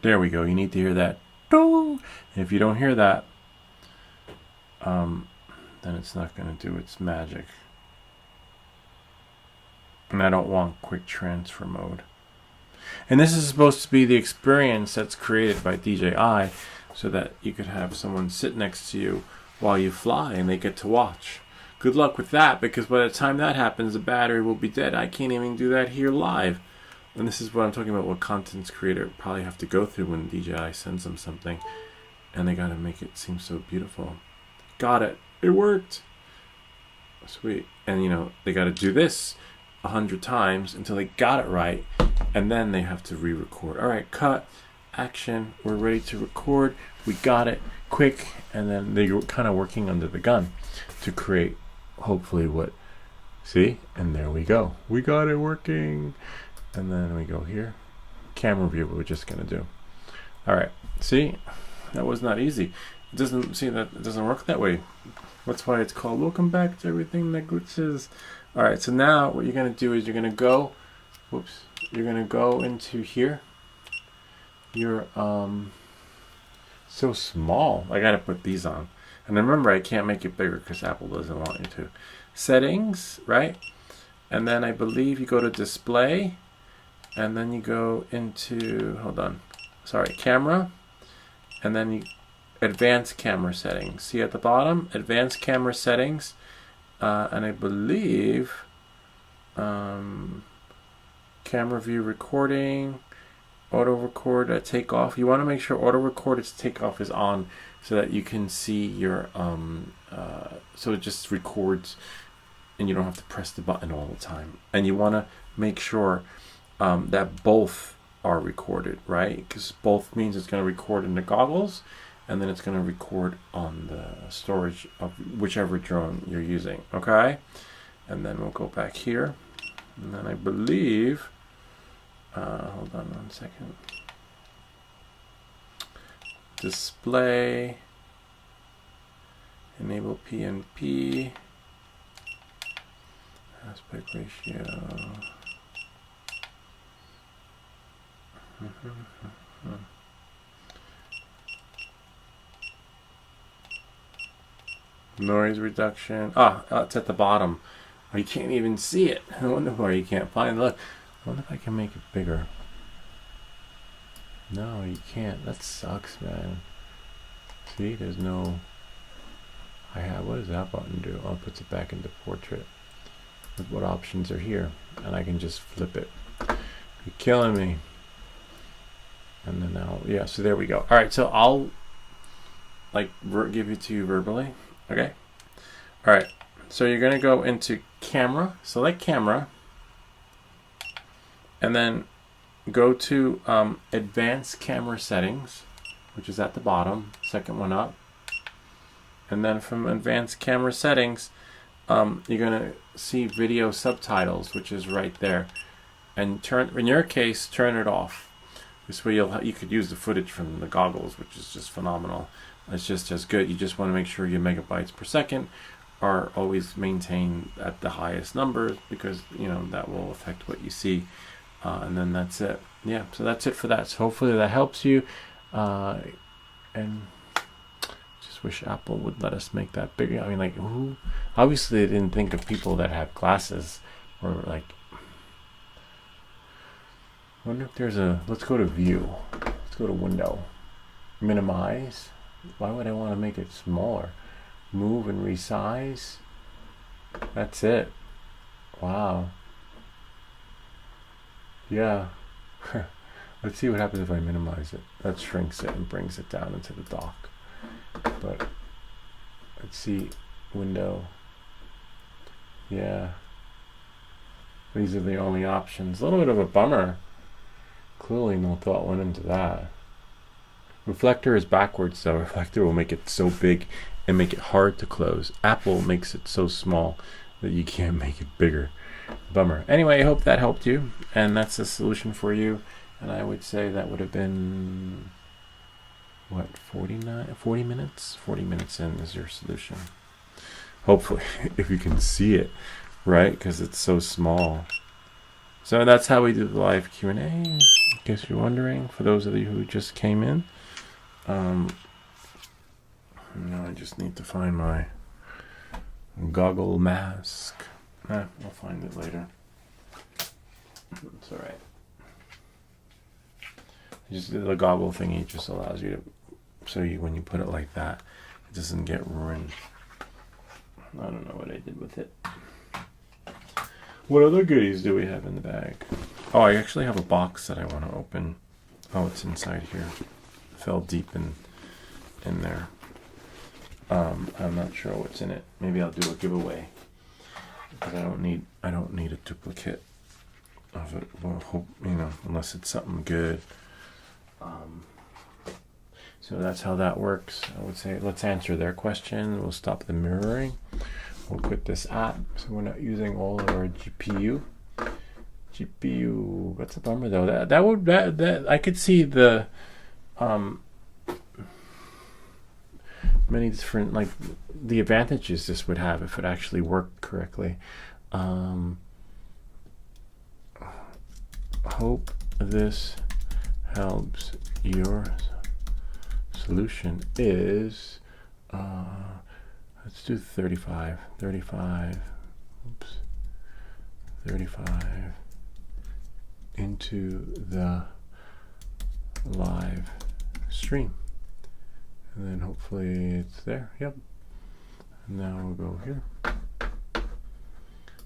There we go. You need to hear that. And if you don't hear that, then it's not going to do its magic. And I don't want quick transfer mode. And this is supposed to be the experience that's created by DJI so that you could have someone sit next to you while you fly and they get to watch. Good luck with that, because by the time that happens, the battery will be dead. I can't even do that here live. And this is what I'm talking about, what contents creator probably have to go through when DJI sends them something. and they gotta make it seem so beautiful. Got it. It worked. Sweet. And you know, they gotta do this 100 times until they got it right, and then they have to re-record. All right, cut, action. We're ready to record. We got it quick, and then they're kind of working under the gun to create, hopefully, what. See, and there we go. We got it working, and then we go here. Camera view. We're just gonna do. All right. See, that was not easy. It doesn't see that it doesn't work that way. That's why it's called Welcome Back to Everything That Glitches. All right, so now what you're gonna do is you're gonna go, you're gonna go into here. You're so small. I gotta put these on, and remember I can't make it bigger because Apple doesn't want you to. Settings, right? And then I believe you go to display, and then you go into camera, and then you advanced camera settings. See at the bottom, advanced camera settings. And I believe camera view recording, auto record takeoff. You want to make sure auto record takeoff is on so that you can see your so it just records and you don't have to press the button all the time. And you want to make sure that both are recorded, right? Because both means it's going to record in the goggles, and then it's going to record on the storage of whichever drone you're using, okay? And then we'll go back here. And then I believe, hold on 1 second. Display, enable PNP, aspect ratio. Noise reduction. It's at the bottom. Oh, you can't even see it. I wonder why you can't find it. Look, I wonder if I can make it bigger. No, you can't. That sucks, man. See, there's no. What does that button do? Oh, it puts it back into portrait. Look what options are here, and I can just flip it. You're killing me. And then so there we go. All right, so I'll give it to you verbally. Okay. All right. So you're going to go into camera, select camera, and then go to advanced camera settings, which is at the bottom, second one up. And then from advanced camera settings, you're going to see video subtitles, which is right there. And in your case, turn it off. This way you could use the footage from the goggles, which is just phenomenal. It's just as good. You just want to make sure your megabytes per second are always maintained at the highest numbers, because that will affect what you see. And then that's it. Yeah, so that's it for that. So hopefully that helps you. And just wish Apple would let us make that bigger. I mean, who? Obviously, they didn't think of people that have glasses, or I wonder if there's let's go to view. Let's go to window. Minimize. Why would I want to make it smaller? Move and resize. That's it. Wow. Yeah. Let's see what happens if I minimize it. That shrinks it and brings it down into the dock. But let's see. Window. Yeah. These are the only options. A little bit of a bummer. Clearly no thought went into that. Reflector is backwards, so reflector will make it so big and make it hard to close. Apple makes it so small that you can't make it bigger. Bummer. Anyway, I hope that helped you, and that's the solution for you. And I would say that would have been, what, 40 minutes? 40 minutes in is your solution. Hopefully, if you can see it, right? Because it's so small. So that's how we do the live Q&A, in case you're wondering, for those of you who just came in. Now I just need to find my goggle mask. I'll find it later. It's alright. Just the goggle thingy just allows you to, so when you put it like that, it doesn't get ruined. I don't know what I did with it. What other goodies do we have in the bag? Oh, I actually have a box that I want to open. Oh, it's inside here. It fell deep in there. I'm not sure what's in it. Maybe I'll do a giveaway, because I don't need a duplicate of it. Well, hope, unless it's something good. So that's how that works. I would say let's answer their question. We'll stop the mirroring. We'll quit this app, so we're not using all of our GPU. That's a bummer though. That I could see the many different, like, the advantages this would have if it actually worked correctly. Hope this helps. Your solution is let's do 35 into the live stream, and then hopefully it's there. Yep. And now we'll go here,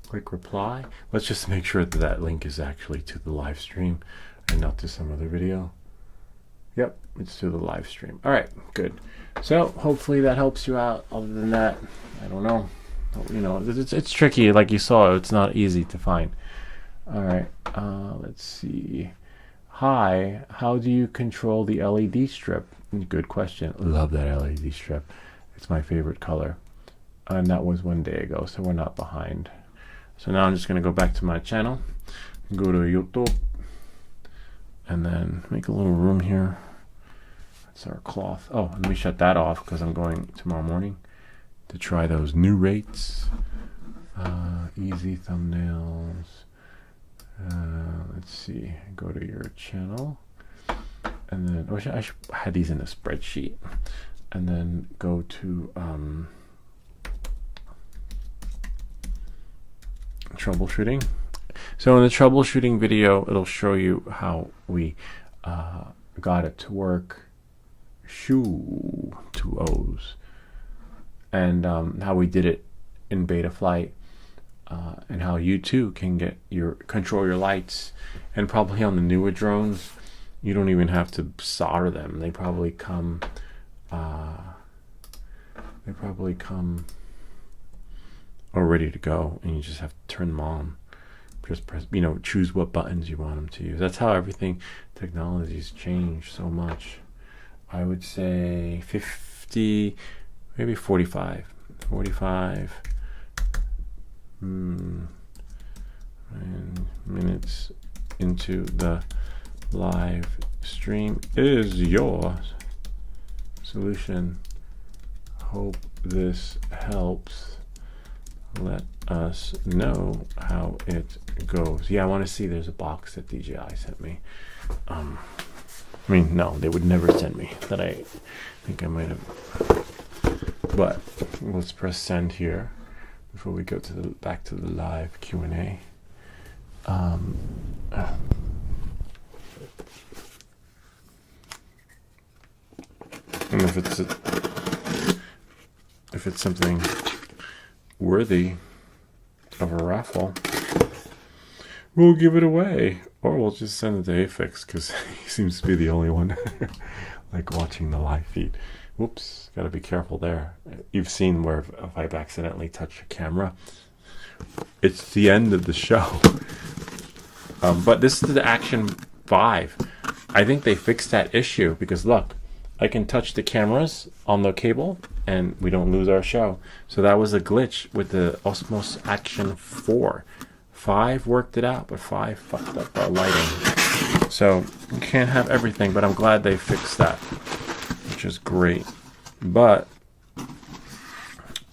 click reply. Let's just make sure that that link is actually to the live stream and not to some other video. Yep, it's to the live stream. All right, good. So hopefully that helps you out. Other than that, I don't know. It's tricky. Like you saw, it's not easy to find. All right, let's see. Hi, how do you control the LED strip? Good question. Love that LED strip. It's my favorite color. And that was 1 day ago, so we're not behind. So now I'm just going to go back to my channel, go to YouTube, and then make a little room here. That's our cloth. Oh, and let me shut that off because I'm going tomorrow morning to try those new rates. Easy thumbnails. Let's see. Go to your channel, and then I wish I had these in a spreadsheet. And then go to troubleshooting. So in the troubleshooting video, it'll show you how we got it to work. Two O's, and how we did it in beta flight, and how you too can control your lights. And probably on the newer drones, you don't even have to solder them. They probably come. All ready to go, and you just have to turn them on. Just press, choose what buttons you want them to use. That's how everything, technology's changed so much. I would say 50, maybe 45 minutes into the live stream is your solution. Hope this helps. Let us know how it goes. Yeah, I want to see. There's a box that DJI sent me. No, they would never send me that. I think I might have. But let's press send here before we go to back to the live Q&A. And if it's something worthy of a raffle, we'll give it away, or we'll just send it to Afix because he seems to be the only one like watching the live feed. Whoops, gotta be careful there. You've seen where if I've accidentally touched a camera, it's the end of the show. But this is the Action 5. I think they fixed that issue because look, I can touch the cameras on the cable and we don't lose our show. So that was a glitch with the Osmos Action 4. 5 worked it out, but 5 fucked up our lighting. So you can't have everything, but I'm glad they fixed that, which is great. But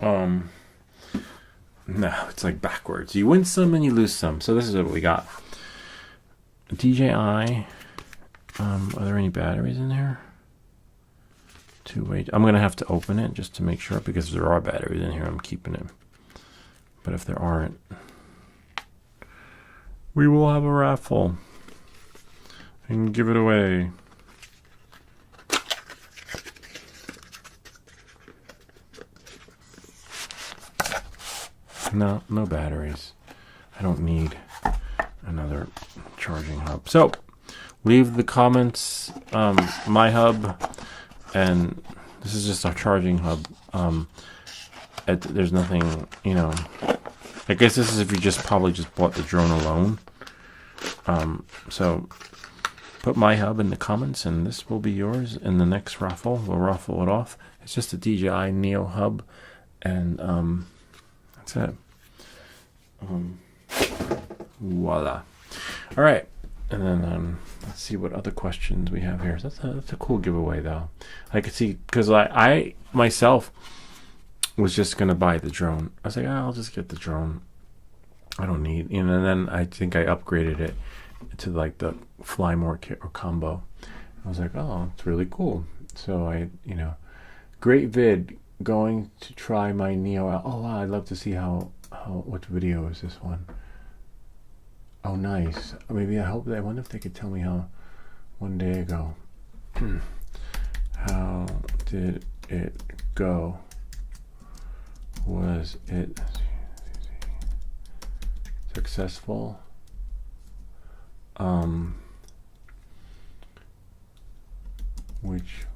no, it's like backwards. You win some and you lose some. So this is what we got. DJI. Are there any batteries in there? Two-way. I'm gonna have to open it just to make sure, because if there are batteries in here, I'm keeping it. But if there aren't, we will have a raffle and give it away. No batteries. I don't need another charging hub. So leave the comments, my hub, and This is just our charging hub. There's nothing, you know. I guess this is if you probably just bought the drone alone. So put my hub in the comments, and this will be yours in the next raffle. We'll raffle it off. It's just a DJI Neo hub, and that's it. Voila. All right, and then let's see what other questions we have here. That's a cool giveaway, though. I could see, because I myself was just gonna buy the drone. I was like, I'll just get the drone. I don't need, and then I think I upgraded it to like the Fly More kit or combo. I was like, oh, it's really cool. So great vid. Going to try my Neo out. Oh wow, I'd love to see what video is this one? Oh nice. Maybe I wonder if they could tell me how one day ago. How did it go? Was it successful? Which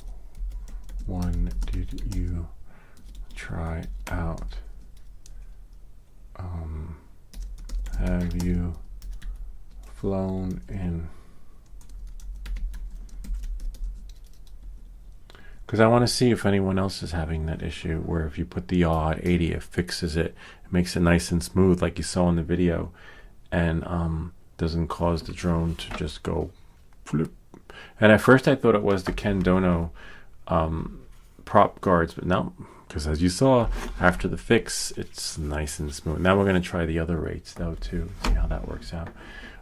one did you try out? Have you flown in? Because I want to see if anyone else is having that issue where if you put the yaw at 80, it fixes it. It makes it nice and smooth like you saw in the video, and doesn't cause the drone to just go flip. And at first I thought it was the Ken Dono prop guards, but no, because as you saw after the fix, it's nice and smooth. Now we're going to try the other rates though too, see how that works out.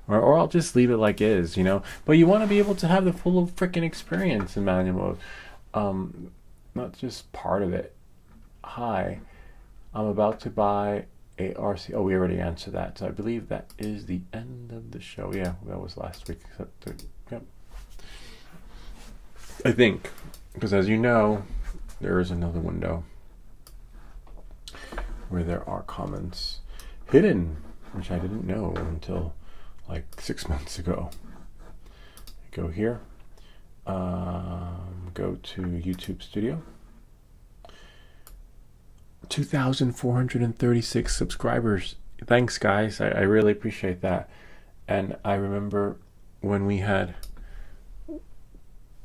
Or I'll just leave it like is, But you want to be able to have the full freaking experience in manual mode, not just part of it. Hi, I'm about to buy a RC. Oh, we already answered that. So I believe that is the end of the show. Yeah, that was last week. Yep. I think, because as you know, there is another window where there are comments hidden, which I didn't know until like 6 months ago. Go here, go to YouTube Studio. 2,436 subscribers. Thanks, guys. I really appreciate that. And I remember when we had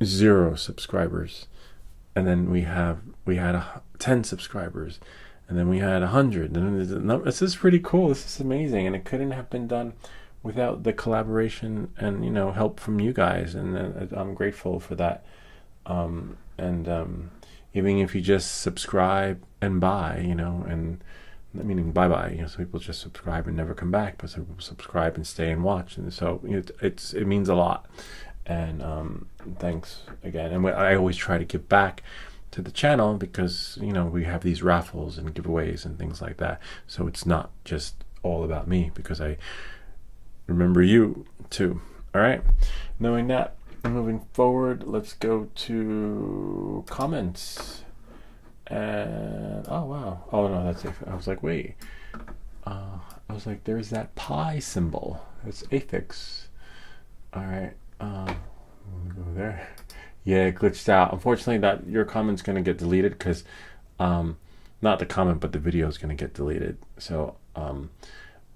0 subscribers, and then we had 10 subscribers, and then we had 100. And this is pretty cool. This is amazing, and it couldn't have been done without the collaboration and help from you guys. And I'm grateful for that. Even if you just subscribe and buy, and meaning bye-bye, some people just subscribe and never come back, but some people subscribe and stay and watch, and so it means a lot. And thanks again. And I always try to give back to the channel because we have these raffles and giveaways and things like that, so it's not just all about me, because I remember you too. All right, knowing that, moving forward, let's go to comments. And oh wow, oh no, that's it. I was like, wait, I was like, there's that pi symbol. It's affix. All right, go there. Yeah, it glitched out. Unfortunately, that your comment's gonna get deleted because not the comment, but the video is gonna get deleted. So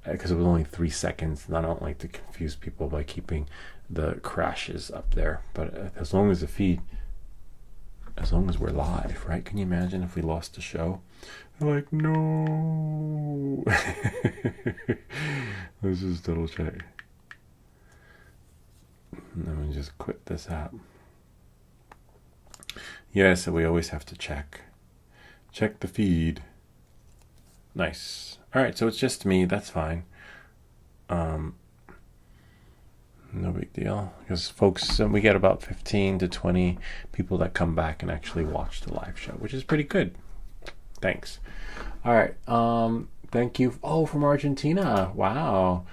because it was only 3 seconds, and I don't like to confuse people by keeping the crashes up there. But as long as the feed, as long as we're live, right? Can you imagine if we lost the show? I'm like, no. Let's just double check. Let me just quit this app. Yeah, so we always have to check the feed. Nice. All right, so it's just me. That's fine. No big deal, because folks, we get about 15 to 20 people that come back and actually watch the live show, which is pretty good. Thanks. All right. Thank you. Oh, from Argentina. Wow.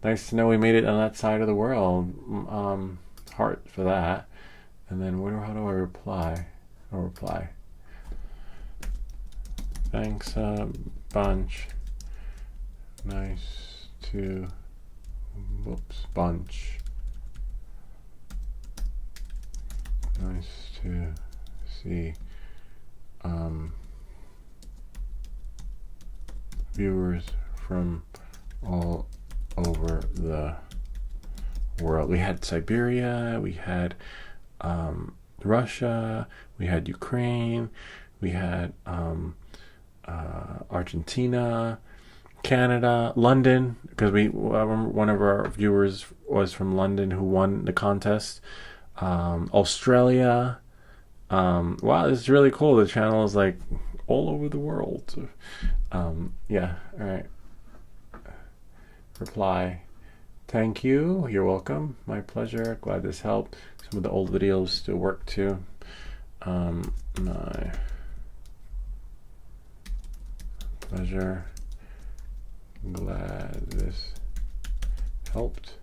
Nice to know we made it on that side of the world. Heart for that. And then how do I reply? I'll reply. Thanks a bunch. Nice to bunch. Nice to see viewers from all over the world. We had Siberia, we had Russia, we had Ukraine, we had Argentina, Canada, London, because one of our viewers was from London who won the contest. Australia. Wow, this is really cool. The channel is like all over the world. Yeah, all right. Reply. Thank you. You're welcome. My pleasure. Glad this helped. Some of the old videos still work too. My pleasure. Glad this helped.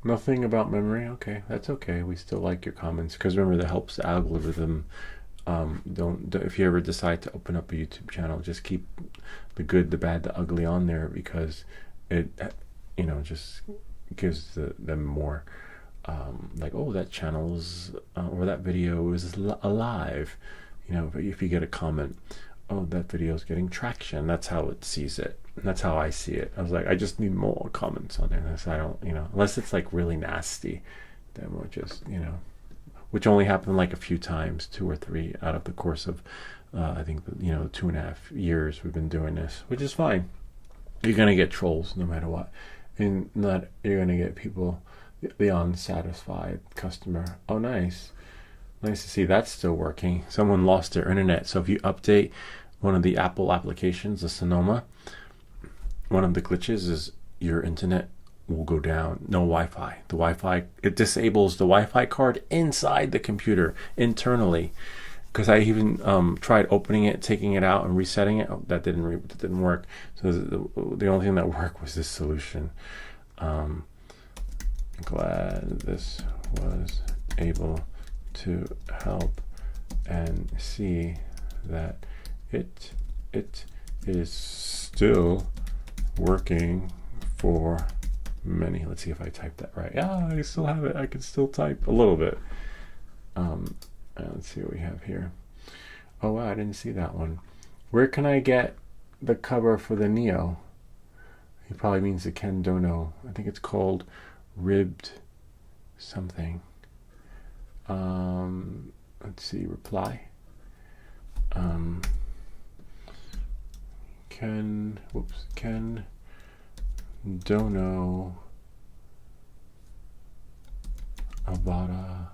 Nothing about memory. Okay, that's okay. We still like your comments because remember that helps the algorithm. Don't if you ever decide to open up a YouTube channel, just keep the good, the bad, the ugly on there because it, just gives them more. Like, oh, that channel's or that video is alive. If you get a comment, oh, that video is getting traction. That's how it sees it. That's how I see it. I was like, I just need more comments on there. Unless I don't, unless it's like really nasty, then we'll just, which only happened like a few times, 2 or 3 out of the course of, I think, 2.5 years we've been doing this, which is fine. You're gonna get trolls no matter what, and you're gonna get people, the unsatisfied customer. Oh, nice to see that's still working. Someone lost their internet, so if you update one of the Apple applications, the Sonoma, one of the glitches is your internet will go down. No Wi-Fi. The Wi-Fi, it disables the Wi-Fi card inside the computer internally. Because I even tried opening it, taking it out, and resetting it. Oh, that didn't work. So the only thing that worked was this solution. Glad this was able to help and see that it is still working for many. Let's see if I typed that right. Yeah, I still have it. I can still type a little bit. Let's see what we have here. Oh wow, I didn't see that one. Where can I get the cover for the Neo? He probably means the Ken Dono. I think it's called Ribbed something. Let's see, reply. Ken Dono Avada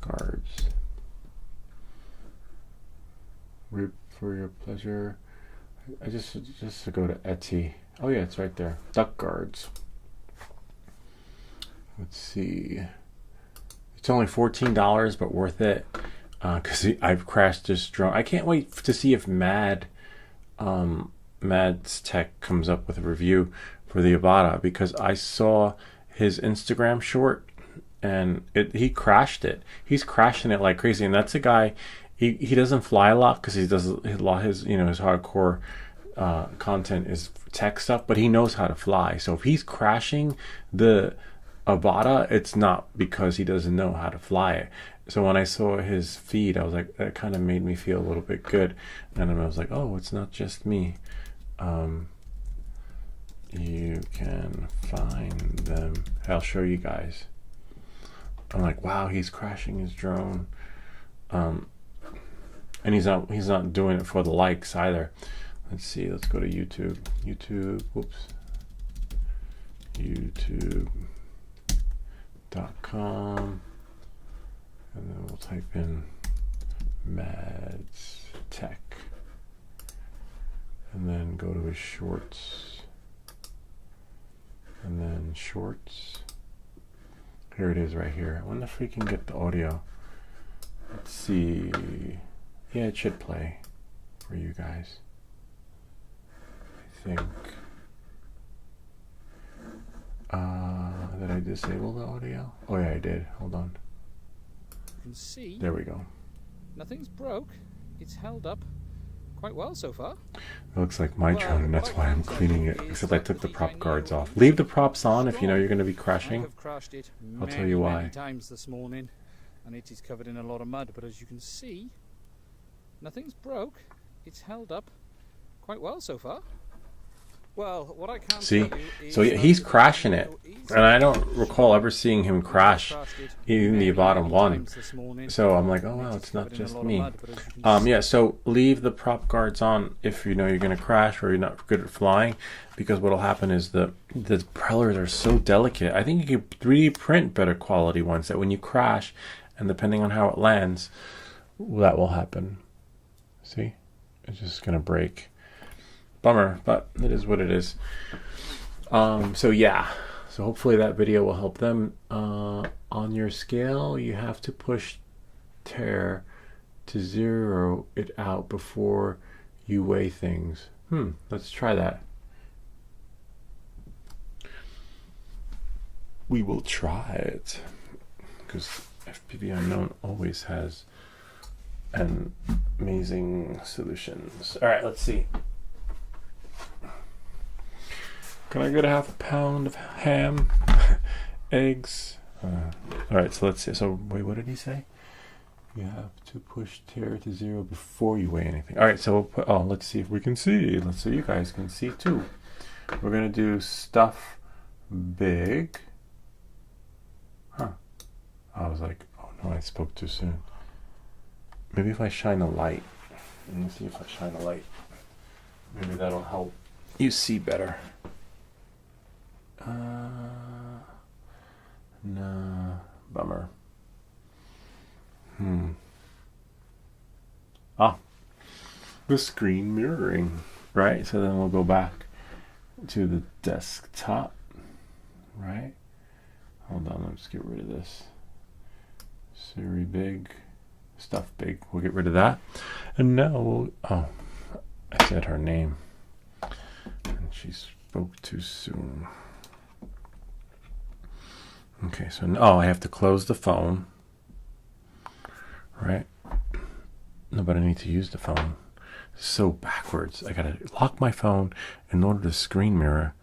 guards. Rib for your pleasure. I just to go to Etsy. Oh yeah, it's right there. Duck guards. Let's see. It's only $14, but worth it. Because I've crashed this drone. I can't wait to see if Mad's Tech comes up with a review for the Avata, because I saw his Instagram short and he crashed it. He's crashing it like crazy, and that's a guy. He doesn't fly a lot because he does his hardcore content is tech stuff, but he knows how to fly. So if he's crashing the Avata, it's not because he doesn't know how to fly it. So when I saw his feed, I was like, that kind of made me feel a little bit good. And then I was like, oh, it's not just me. You can find them. I'll show you guys. I'm like, wow, he's crashing his drone. And he's not doing it for the likes either. Let's see, let's go to YouTube. YouTube.com. And then we'll type in Mad's Tech. And then go to his shorts. And then shorts. Here it is right here. I wonder if we can get the audio. Let's see. Yeah, it should play for you guys. I think. Did I disable the audio? Oh yeah, I did. Hold on. You can see. There we go. Nothing's broke. It's held up. quite well so far. It looks like my drone, and that's why I'm cleaning it, except I took the prop guards off. Leave the props on if you know you're going to be crashing. I've crashed it I'll tell you why. many times this morning, and it is covered in a lot of mud, but as you can see, nothing's broke. It's held up quite well so far. Well, what I can See, tell you is so he's crashing it, and I don't recall ever seeing him crash in the bottom one. So I'm like, oh wow, it's not just me. Yeah, so leave the prop guards on if you know you're going to crash or you're not good at flying, because what'll happen is the propellers are so delicate. I think you could 3D print better quality ones that when you crash, and depending on how it lands, that will happen. See, it's just going to break. Bummer, but it is what it is. So yeah, so hopefully that video will help them. On your scale, you have to push tear to 0 it out before you weigh things. Let's try that. We will try it, because FPV Unknown always has an amazing solutions. All right, let's see. Can I get a half a pound of ham, eggs? All right, so let's see. So wait, what did he say? You have to push tear to 0 before you weigh anything. All right, so we'll put, let's see if we can see. Let's see, you guys can see too. We're gonna do stuff big. Huh? I was like, oh no, I spoke too soon. Maybe if I shine a light. Let me see if I shine a light. Maybe that'll help you see better. Nah, bummer. The screen mirroring, right? So then we'll go back to the desktop, right? Hold on, let's get rid of this. Siri big, stuff big. We'll get rid of that. And now I said her name, and she spoke too soon. Okay, so I have to close the phone, right? No, but I need to use the phone. It's so backwards. I gotta lock my phone in order to screen mirror,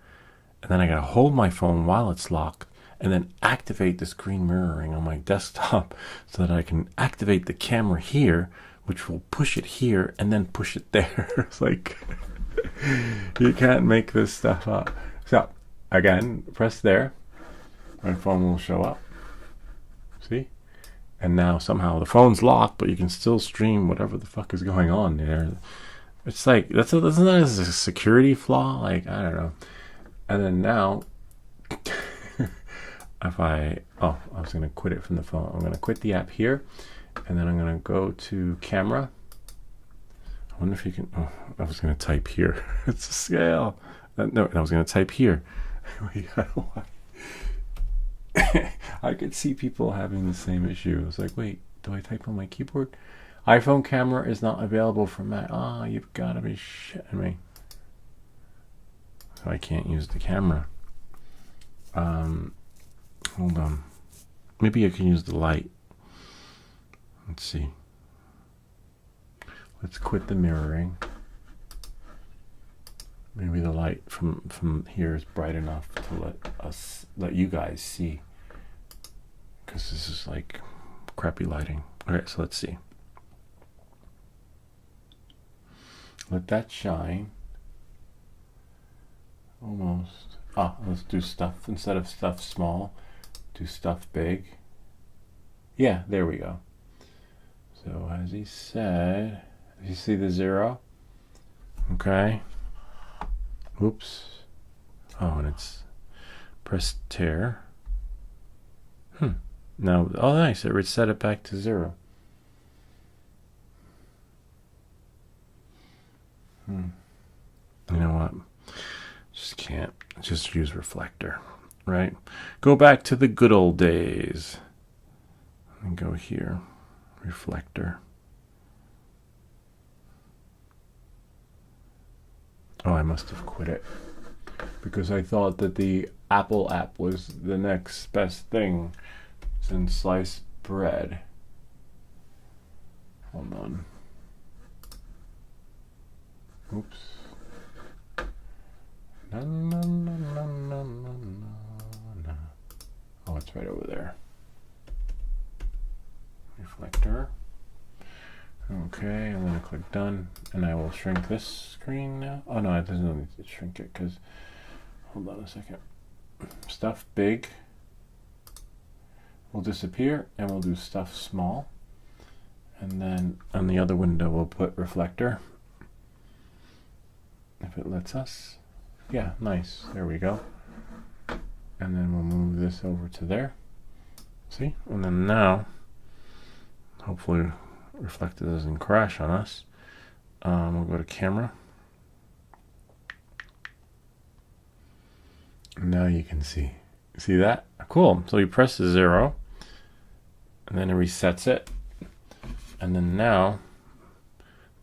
and then I gotta hold my phone while it's locked, and then activate the screen mirroring on my desktop so that I can activate the camera here, which will push it here and then push it there. It's like, you can't make this stuff up. So, again, press there. My phone will show up. See? And now somehow the phone's locked, but you can still stream whatever the fuck is going on there. It's like, isn't that a security flaw? Like, I don't know. And then now, if I was going to quit it from the phone. I'm going to quit the app here, and then I'm going to go to camera. I wonder if you can, I was going to type here. It's a scale. No, I was going to type here. Wait, I don't know why. I could see people having the same issue. I was like, wait, do I type on my keyboard? iPhone camera is not available for Mac. You've got to be shitting me. So I can't use the camera. Hold on. Maybe I can use the light. Let's see. Let's quit the mirroring. Maybe the light from here is bright enough to let you guys see, because this is like crappy lighting. Okay, so let's see. Let that shine. Almost. Let's do stuff instead of stuff small. Do stuff big. Yeah, there we go. So as he said, you see the 0? Okay. Oops. And it's press tear. Now, nice. It reset it back to 0. You know what? Just can't. Just use reflector, right? Go back to the good old days. And go here. Reflector. I must have quit it because I thought that the Apple app was the next best thing since sliced bread. Hold on. Oops. No, no, no, no, no, no, no. Oh, it's right over there. Reflector. Okay, I'm going to click done, and I will shrink this screen now. Oh no, it doesn't need to shrink it because, hold on a second. Stuff big will disappear, and we'll do stuff small. And then on the other window, we'll put reflector. If it lets us. Yeah, nice. There we go. And then we'll move this over to there. See? And then now, hopefully, reflector doesn't crash on us. We'll go to camera. And now you can see. See that? Cool. So you press the 0, and then it resets it. And then now,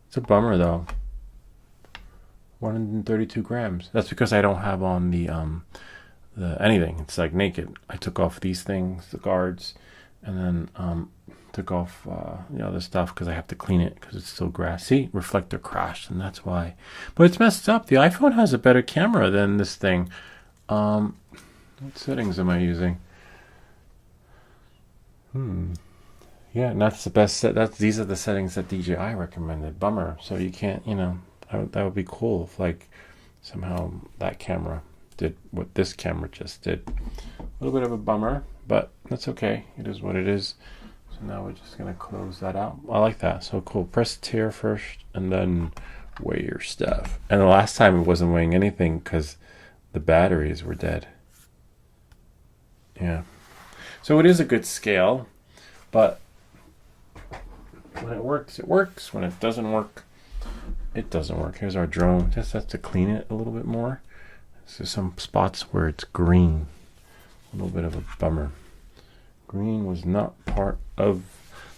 it's a bummer though. 132 grams. That's because I don't have on the anything. It's like naked. I took off these things, the guards, and then took off the other stuff because I have to clean it because it's still grass. See, reflector crashed, and that's why. But it's messed up. The iPhone has a better camera than this thing. What settings am I using? Yeah, and that's the best set. These are the settings that DJI recommended. Bummer. So you can't, that would be cool if like somehow that camera did what this camera just did. A little bit of a bummer, but that's okay. It is what it is. So now we're just gonna close that out. I like that. So cool. Press tier first, and then weigh your stuff. And the last time it wasn't weighing anything because the batteries were dead. Yeah. So it is a good scale, but when it works, it works. When it doesn't work, it doesn't work. Here's our drone. Just have to clean it a little bit more. There's some spots where it's green. A little bit of a bummer. Green was not part of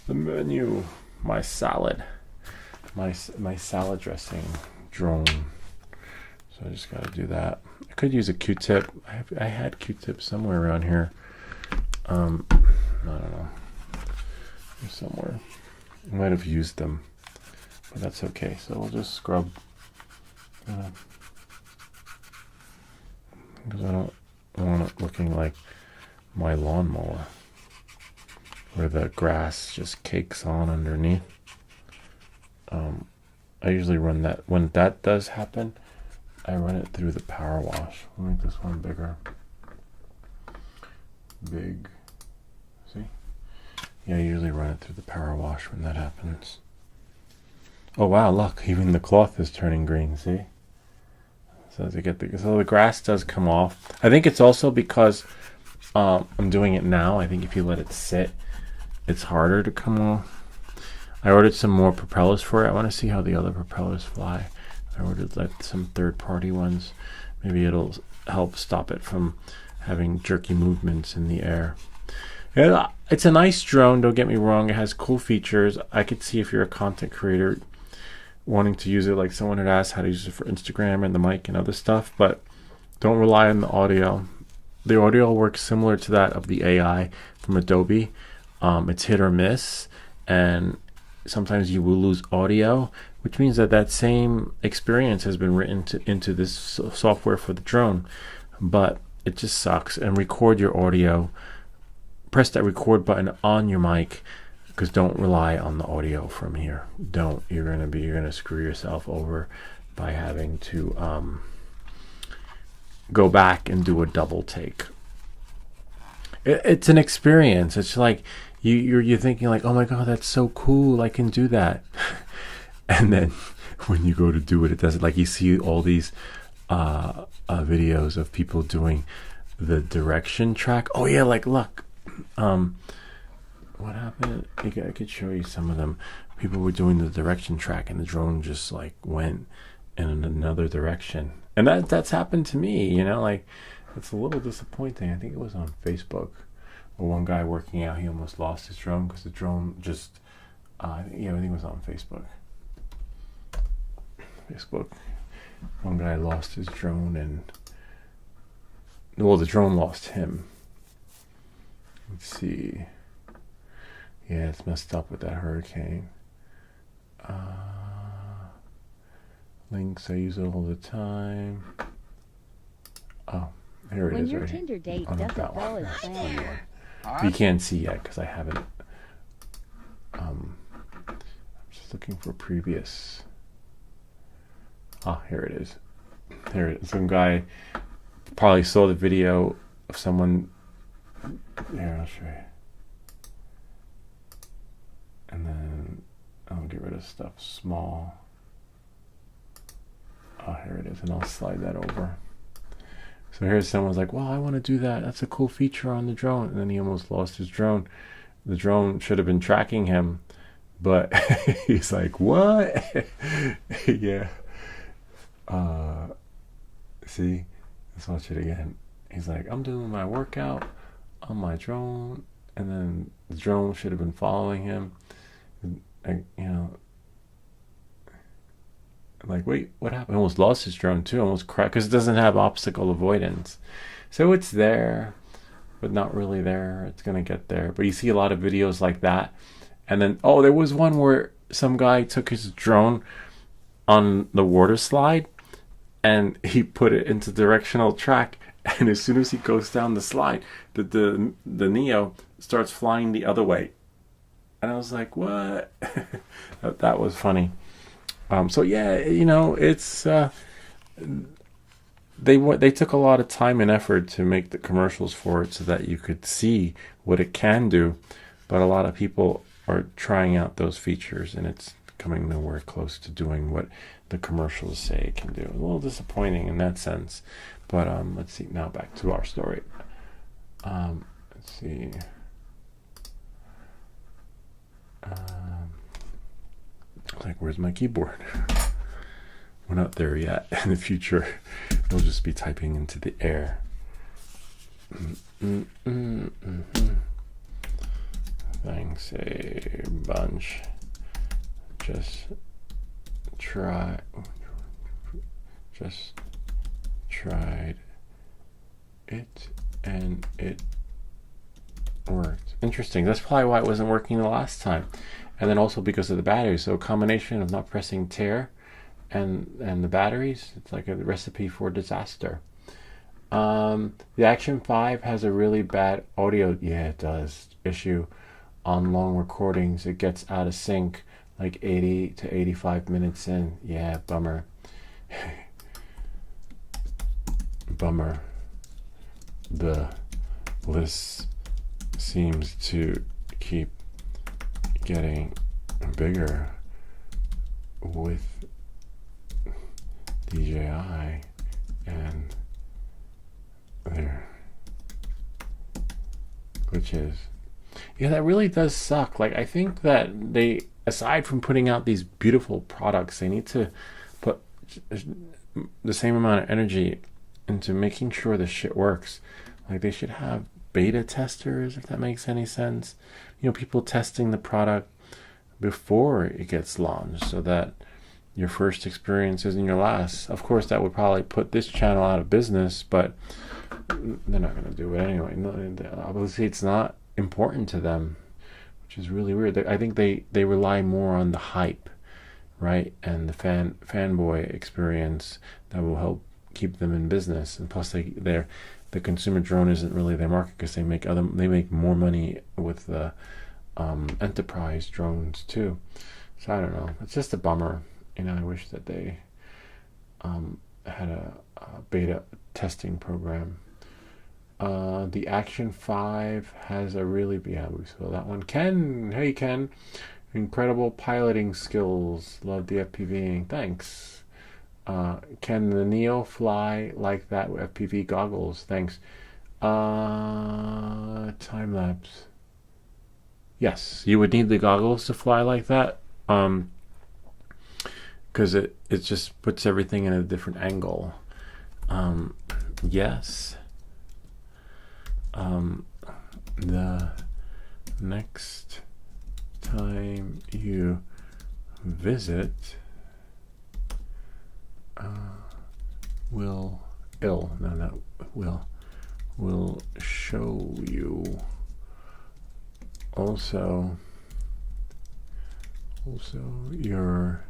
the menu. My salad. My salad dressing drone. So I just got to do that. I could use a Q-tip. I had Q-tips somewhere around here. I don't know. They're somewhere. I might have used them, but that's okay. So we'll just scrub. Because I don't want it looking like my lawnmower, where the grass just cakes on underneath. I usually run that. When that does happen, I run it through the power wash. I'll make this one bigger. Big. See? Yeah, I usually run it through the power wash when that happens. Oh wow, look, even the cloth is turning green, see? So the grass does come off. I think it's also because I'm doing it now. I think if you let it sit, it's harder to come off. I ordered some more propellers for it. I want to see how the other propellers fly. I ordered like some third-party ones. Maybe it'll help stop it from having jerky movements in the air. Yeah, it's a nice drone, don't get me wrong. It has cool features. I could see if you're a content creator wanting to use it, like someone had asked how to use it for Instagram and the mic and other stuff, but don't rely on the audio. The audio works similar to that of the AI from Adobe. It's hit or miss, and sometimes you will lose audio, which means that same experience has been written into this software for the drone, but it just sucks. And record your audio. Press that record button on your mic, because don't rely on the audio from here. Don't. You're gonna screw yourself over by having to go back and do a double take. It's an experience. It's like you're thinking like, oh my god, that's so cool, I can do that. And then when you go to do it, it doesn't. Like, you see all these videos of people doing the direction track. Oh yeah, like look, what happened? I could show you some of them. People were doing the direction track, and the drone just like went in another direction. And that's happened to me. Like, it's a little disappointing. I think it was on Facebook. One guy working out, he almost lost his drone because the drone just, I think it was on Facebook. One guy lost his drone, and the drone lost him. Let's see. Yeah, it's messed up with that hurricane. Links, I use it all the time. Oh, here it When is your right here. Tinder date Oh, not doesn't that go one. as That's the planned. funny one. You can't see yet because I haven't. I'm just looking for previous. Ah, here it is. Here it is. Some guy probably saw the video of someone. Here, I'll show you. And then I'll get rid of stuff small. Oh, here it is, and I'll slide that over. So here's someone's like, well, I want to do that. That's a cool feature on the drone. And then he almost lost his drone. The drone should have been tracking him, but he's like, what? Yeah. See, let's watch it again. He's like, I'm doing my workout on my drone, and then the drone should have been following him. Like, wait, what happened? I almost lost his drone too. Almost crashed because it doesn't have obstacle avoidance. So it's there, but not really there. It's gonna get there. But you see a lot of videos like that. And then, oh, there was one where some guy took his drone on the water slide and he put it into directional track. And as soon as he goes down the slide, the Neo starts flying the other way. And I was like, what? That was funny. So yeah, it's they took a lot of time and effort to make the commercials for it so that you could see what it can do, but a lot of people are trying out those features and it's coming nowhere close to doing what the commercials say it can do. A little disappointing in that sense, but let's see, now back to our story. Let's see. Like, where's my keyboard? We're not there yet. In the future, we'll just be typing into the air. Thanks a bunch. Just tried it and it worked. Interesting. That's probably why it wasn't working the last time. And then also because of the batteries. So a combination of not pressing tear and the batteries, it's like a recipe for disaster. The Action 5 has a really bad audio, yeah, it does, issue on long recordings. It gets out of sync like 80 to 85 minutes in. Yeah, bummer. Bummer. The list seems to keep getting bigger with DJI and their glitches. Yeah, that really does suck. Like, I think that they, aside from putting out these beautiful products, they need to put the same amount of energy into making sure the shit works. Like, they should have beta testers, if that makes any sense. People testing the product before it gets launched so that your first experience isn't your last. Of course, that would probably put this channel out of business, but they're not going to do it anyway. No, obviously, it's not important to them, which is really weird. I think they rely more on the hype, right, and the fanboy experience that will help keep them in business. And plus, the consumer drone isn't really their market because they make more money with the enterprise drones too. So I don't know. It's just a bummer. I wish that they had a beta testing program. The Action 5 has a really, we saw that one. Ken, hey Ken, incredible piloting skills. Love the FPVing. Thanks. Can the Neo fly like that with FPV goggles? Thanks. Time lapse. Yes, you would need the goggles to fly like that. Because it just puts everything in a different angle. Yes. The next time you visit, we'll show you also your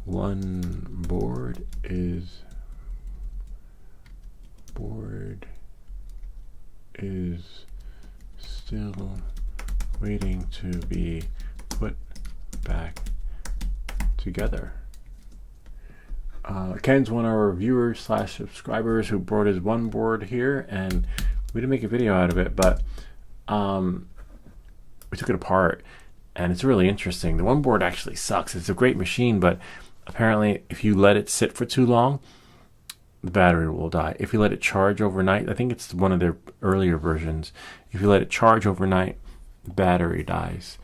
one board is still waiting to be put back together. Ken's one of our viewers / subscribers who brought his one board here, and we didn't make a video out of it, but we took it apart, and it's really interesting. The one board actually sucks. It's a great machine, but apparently if you let it sit for too long, the battery will die. If you let it charge overnight, I think it's one of their earlier versions, if you let it charge overnight, the battery dies.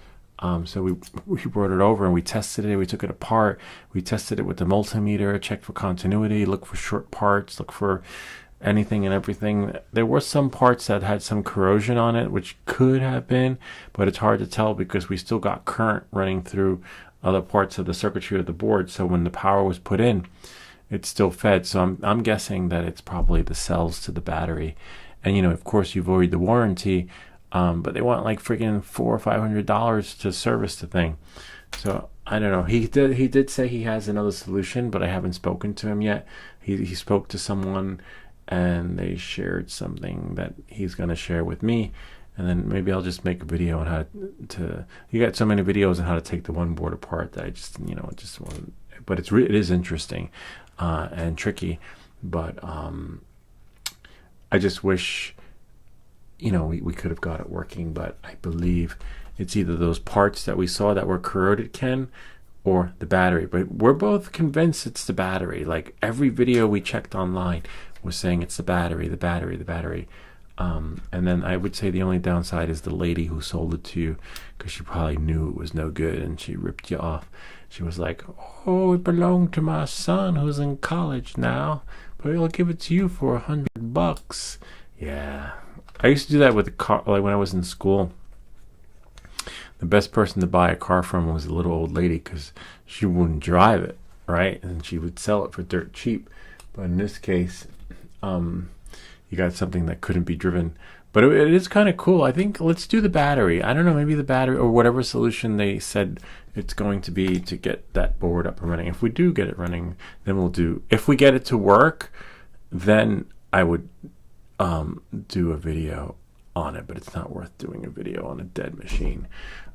So we brought it over and we tested it. We took it apart. We tested it with the multimeter, checked for continuity, looked for short parts, looked for anything and everything. There were some parts that had some corrosion on it, which could have been, but it's hard to tell because we still got current running through other parts of the circuitry of the board. So when the power was put in, it still fed. So I'm guessing that it's probably the cells to the battery. And you know, of course, you void the warranty. But they want like freaking $400 or $500 to service the thing. So I don't know. He did say he has another solution, but I haven't spoken to him yet. He spoke to someone and they shared something that he's going to share with me, and then maybe I'll just make a video on how to you got so many videos on how to take the one board apart that I just want. But it is interesting and tricky, but I just wish, you know, we could have got it working. But I believe it's either those parts that we saw that were corroded, Ken, or the battery. But we're both convinced it's the battery. Like every video we checked online was saying it's the battery. And then I would say the only downside is the lady who sold it to you, because she probably knew it was no good and she ripped you off. She was like, oh, it belonged to my son who's in college now, but he'll give it to you for $100. Yeah. I used to do that with the car, like when I was in school. The best person to buy a car from was a little old lady, because she wouldn't drive it, right? And she would sell it for dirt cheap. But in this case, you got something that couldn't be driven. But it is kind of cool. I think let's do the battery. I don't know, maybe the battery or whatever solution they said it's going to be to get that board up and running. If we do get it running, then we'll do. If we get it to work, then I would do a video on it, but it's not worth doing a video on a dead machine.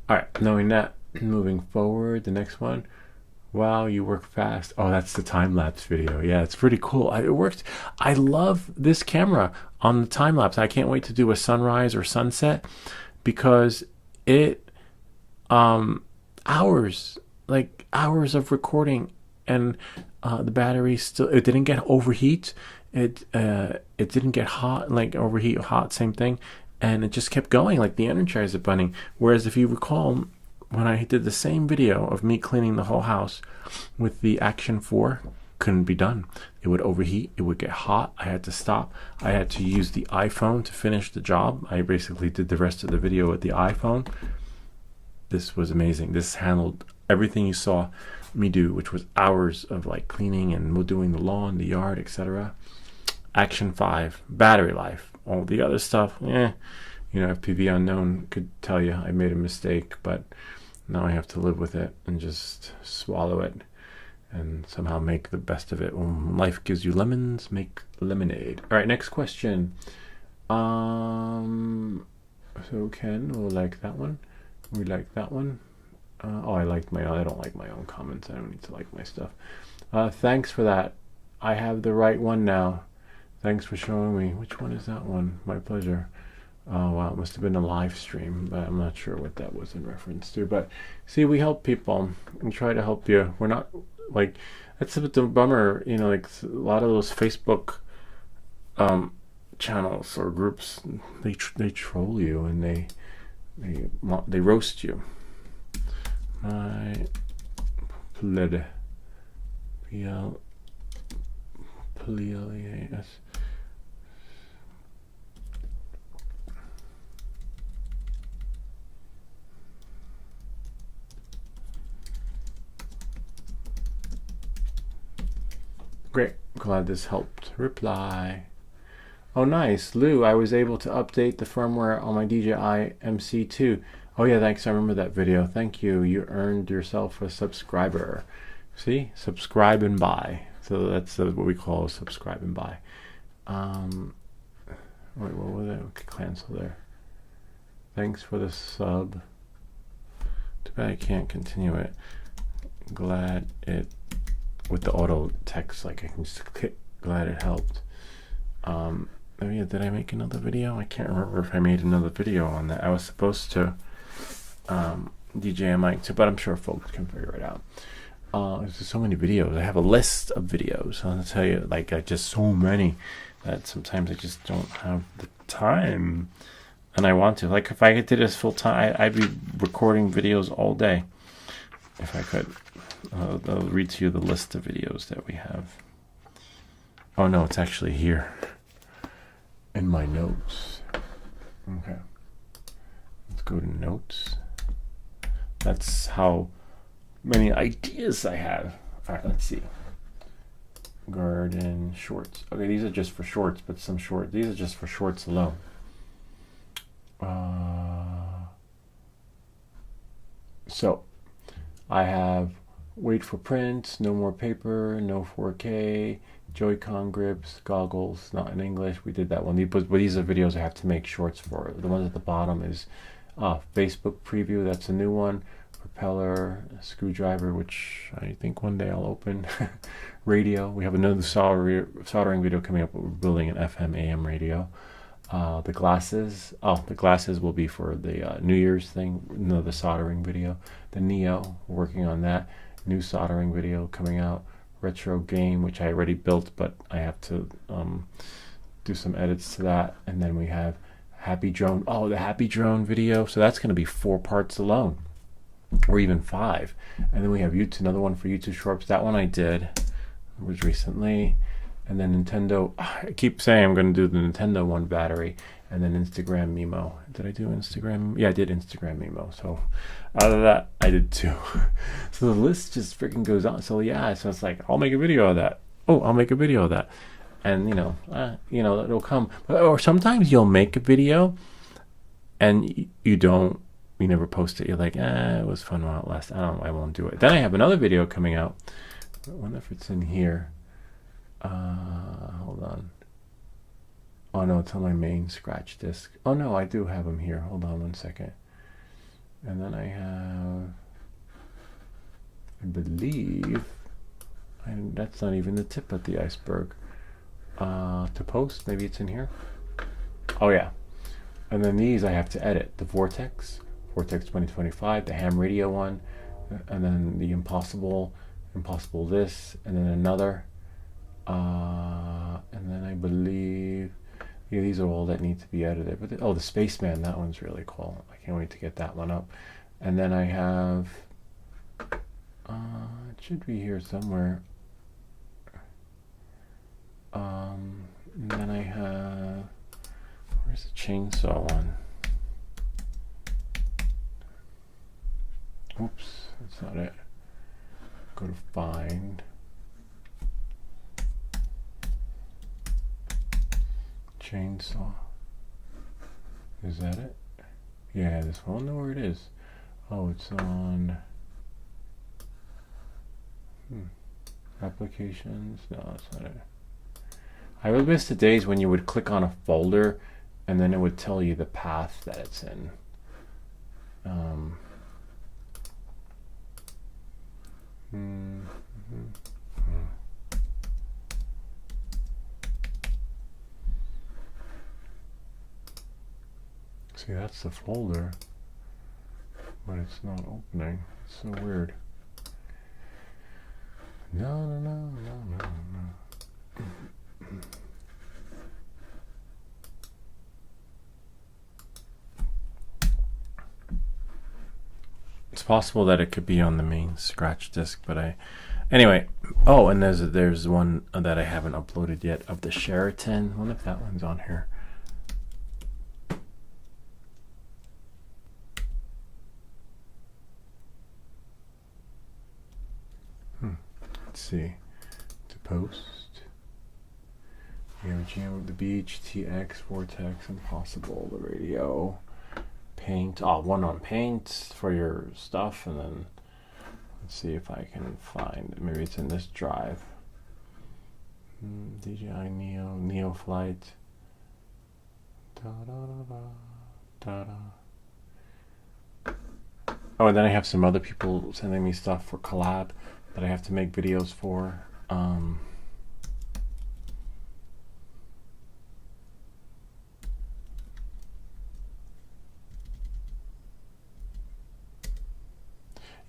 All right, knowing that, moving forward, the next one. Wow, you work fast. Oh, that's the time-lapse video. Yeah, it's pretty cool. It works. I love this camera on the time-lapse. I can't wait to do a sunrise or sunset, because it hours of recording, and the battery still, it didn't get overheat. It didn't get hot, like overheat, hot, same thing, and it just kept going like the Energizer Bunny. Whereas if you recall, when I did the same video of me cleaning the whole house with the Action 4, couldn't be done. It would overheat, it would get hot, I had to stop. I had to use the iPhone to finish the job. I basically did the rest of the video with the iPhone. This was amazing. This handled everything you saw me do, which was hours of like cleaning and doing the lawn, the yard, etc. Action 5, battery life. All the other stuff, you know, FPV Unknown could tell you I made a mistake, but now I have to live with it and just swallow it and somehow make the best of it. When life gives you lemons, make lemonade. All right, next question. So Ken will like that one. We like that one. I don't like my own comments. I don't need to like my stuff. Thanks for that. I have the right one now. Thanks for showing me. Which one is that one? My pleasure. Oh, wow, it must have been a live stream, but I'm not sure what that was in reference to. But see, we help people. We try to help you. We're not like, that's a bit of a bummer, you know, like a lot of those Facebook channels or groups, they troll you and they roast you. My pleasure. P-L-E-A-S. Great, glad this helped. Reply. Oh, nice, Lou. I was able to update the firmware on my DJI MC2. Oh yeah, thanks. I remember that video. Thank you. You earned yourself a subscriber. See, subscribe and buy. So that's what we call subscribe and buy. Wait, what was it? Okay, cancel there. Thanks for the sub. Too bad I can't continue it. Glad it, with the auto text, like I can just click, glad it helped. Oh yeah, did I make another video? I can't remember if I made another video on that. I was supposed to DJI mic too, but I'm sure folks can figure it out. There's just so many videos. I have a list of videos. I'll tell you, like, I just so many that sometimes I just don't have the time, and I want to. Like, if I did this full time, I'd be recording videos all day if I could. I'll read to you the list of videos that we have. Oh no, it's actually here in my notes. Okay, let's go to notes. That's how many ideas I have. All right, let's see. Garden shorts. Okay, these are just for shorts, but these are just for shorts alone. So I have wait for prints, no more paper, no 4K, Joy-Con grips, goggles, not in English. We did that one. But these are videos I have to make shorts for. The ones at the bottom is Facebook preview. That's a new one. Propeller, screwdriver, which I think one day I'll open. Radio. We have another soldering video coming up. We're building an FM AM radio. The glasses. The glasses will be for the New Year's thing. Another soldering video. The Neo. We're working on that. New soldering video coming out. Retro game, which I already built, but I have to do some edits to that. And then we have Happy Drone. Oh, the Happy Drone video. So that's going to be 4 parts alone, or even 5. And then we have YouTube, another one for YouTube Shorts. That one I did, was recently. And then Nintendo. I keep saying I'm going to do the Nintendo one, battery, and then Instagram Memo. Did I do Instagram? Yeah, I did Instagram Memo. So out of that, I did 2. So the list just freaking goes on. So yeah, so it's like, I'll make a video of that. Oh, I'll make a video of that. And it'll come. Or sometimes you'll make a video and you never post it. You're like, it was fun while it lasted. I won't do it. Then I have another video coming out. I wonder if it's in here. Hold on. Oh no, it's on my main scratch disk. Oh no, I do have them here. Hold on 1 second. And then I have, I believe, that's not even the tip of the iceberg. To post, maybe it's in here. Oh yeah. And then these I have to edit. The Vortex 2025, the ham radio one, and then the Impossible this, and then another. And then I believe, these are all that need to be edited. But the Spaceman, that one's really cool. I can't wait to get that one up. And then I have, it should be here somewhere. And then I have, where's the chainsaw one? Oops, that's not it. Go to find. Chainsaw. Is that it? Yeah, this one. I don't know where it is. Oh, it's on applications. No, that's not it. I would miss the days when you would click on a folder and then it would tell you the path that it's in. See, that's the folder, but it's not opening. It's so weird. No. It's possible that it could be on the main scratch disk, but anyway. Oh, and there's one that I haven't uploaded yet of the Sheraton. I wonder if that one's on here. Let's see. To post. We have Jam of the Beach, TX, Vortex, Impossible, the radio, Paint. Oh, one on Paint for your stuff, and then Let's see if I can find it. Maybe it's in this drive. DJI Neo Flight. Da, da, da, da, da. Oh, and then I have some other people sending me stuff for collab that I have to make videos for.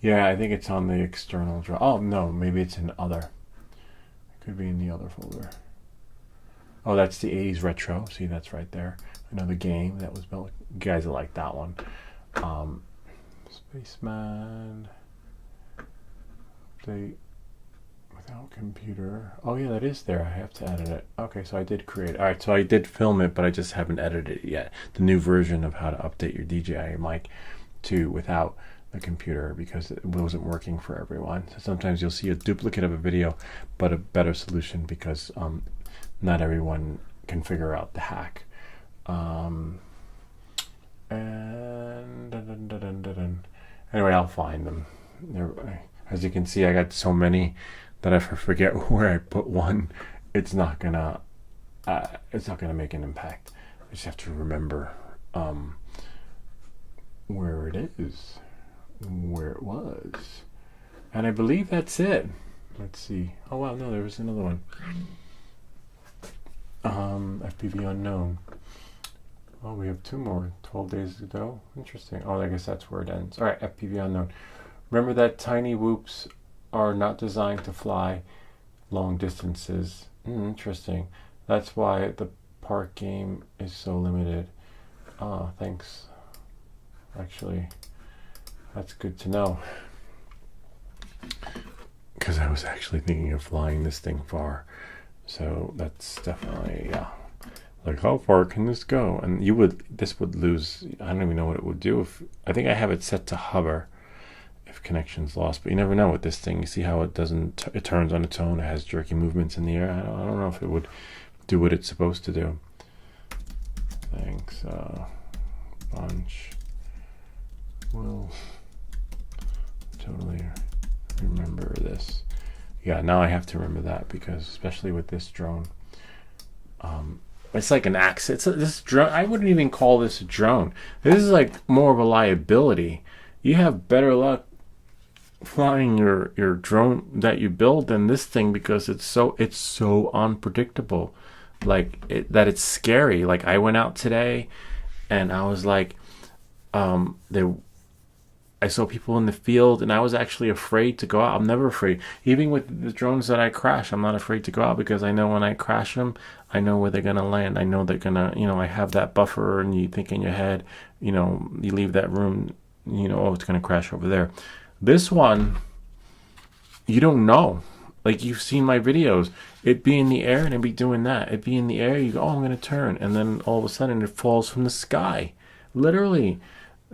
Yeah, I think it's on the external drive. Oh, no, maybe it's in other. It could be in the other folder. Oh, that's the 80s retro. See, that's right there. Another game that was built. You guys will like that one. Spaceman. Update without computer. Oh, yeah, that is there. I have to edit it. Okay, so I did create. All right, so I did film it, but I just haven't edited it yet. The new version of how to update your DJI mic to without the computer, because it wasn't working for everyone. So sometimes you'll see a duplicate of a video, but a better solution because not everyone can figure out the hack. And anyway, I'll find them. As you can see, I got so many that if I forget where I put one, it's not gonna make an impact. I just have to remember where it is, where it was, and I believe that's it. Let's see. Oh wow, no, there was another one. FPV unknown. Oh, we have two more. 12 days ago. Interesting. Oh, I guess that's where it ends. All right, FPV unknown. Remember that tiny whoops are not designed to fly long distances. Interesting. That's why the park game is so limited. Thanks. Actually, that's good to know. Because I was actually thinking of flying this thing far. So that's definitely, yeah. Like, how far can this go? And this would lose, I don't even know what it would do. I think I have it set to hover if connection's lost, but you never know with this thing. You see how it doesn't, it turns on its own. It has jerky movements in the air. I don't know if it would do what it's supposed to do. Thanks, bunch. Will totally remember this. Yeah, now I have to remember that, because especially with this drone, it's like an axe. This drone. I wouldn't even call this a drone. This is like more of a liability. You have better luck flying your drone that you build than this thing, because it's so unpredictable. That it's scary. Like, I went out today, and I was like, I saw people in the field, and I was actually afraid to go out. I'm never afraid. Even with the drones that I crash, I'm not afraid to go out, because I know when I crash them, I know where they're going to land. I know they're going to, I have that buffer, and you think in your head, you leave that room, oh, it's going to crash over there. This one, you don't know. Like, you've seen my videos. It'd be in the air, and it'd be doing that. It'd be in the air, you go, oh, I'm going to turn. And then all of a sudden, it falls from the sky. Literally.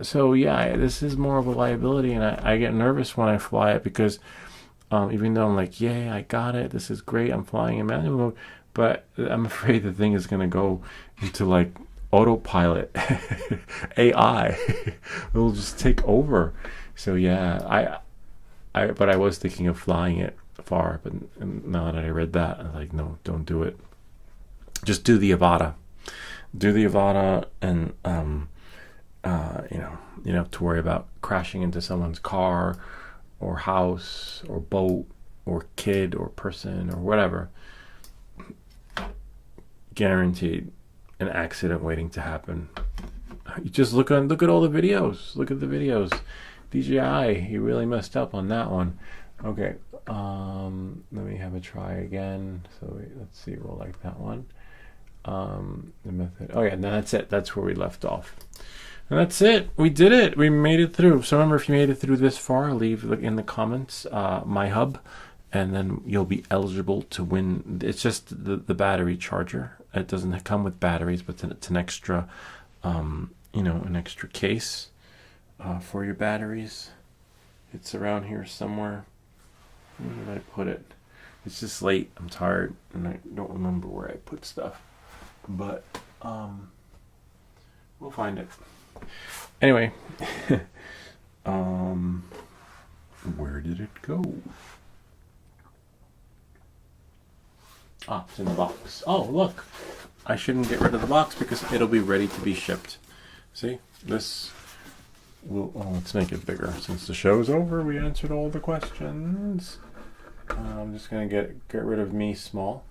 So yeah, this is more of a liability, and I get nervous when I fly it, because even though I'm like, yay, I got it, this is great, I'm flying in manual mode, but I'm afraid the thing is going to go into like autopilot. AI. It'll just take over. So yeah, but I was thinking of flying it far, but now that I read that, I was like, no, don't do it. Just do the Avata. Do the Avata, and you don't have to worry about crashing into someone's car or house or boat or kid or person or whatever. Guaranteed an accident waiting to happen. You just look at all the videos. Look at the videos. DJI, he really messed up on that one. Okay, let me have a try again. So let's see, we'll like that one. The method. Oh yeah, no, that's it. That's where we left off. And that's it. We did it. We made it through. So remember, if you made it through this far, leave in the comments my hub, and then you'll be eligible to win. It's just the battery charger. It doesn't come with batteries, but it's an extra, an extra case for your batteries. It's around here somewhere. Where did I put it? It's just late. I'm tired, and I don't remember where I put stuff. But we'll find it. Anyway, Where did it go? Ah, it's in the box. Oh, look. I shouldn't get rid of the box because it'll be ready to be shipped. See? This will... Oh, let's make it bigger. Since the show's over, we answered all the questions. I'm just going to get rid of me small.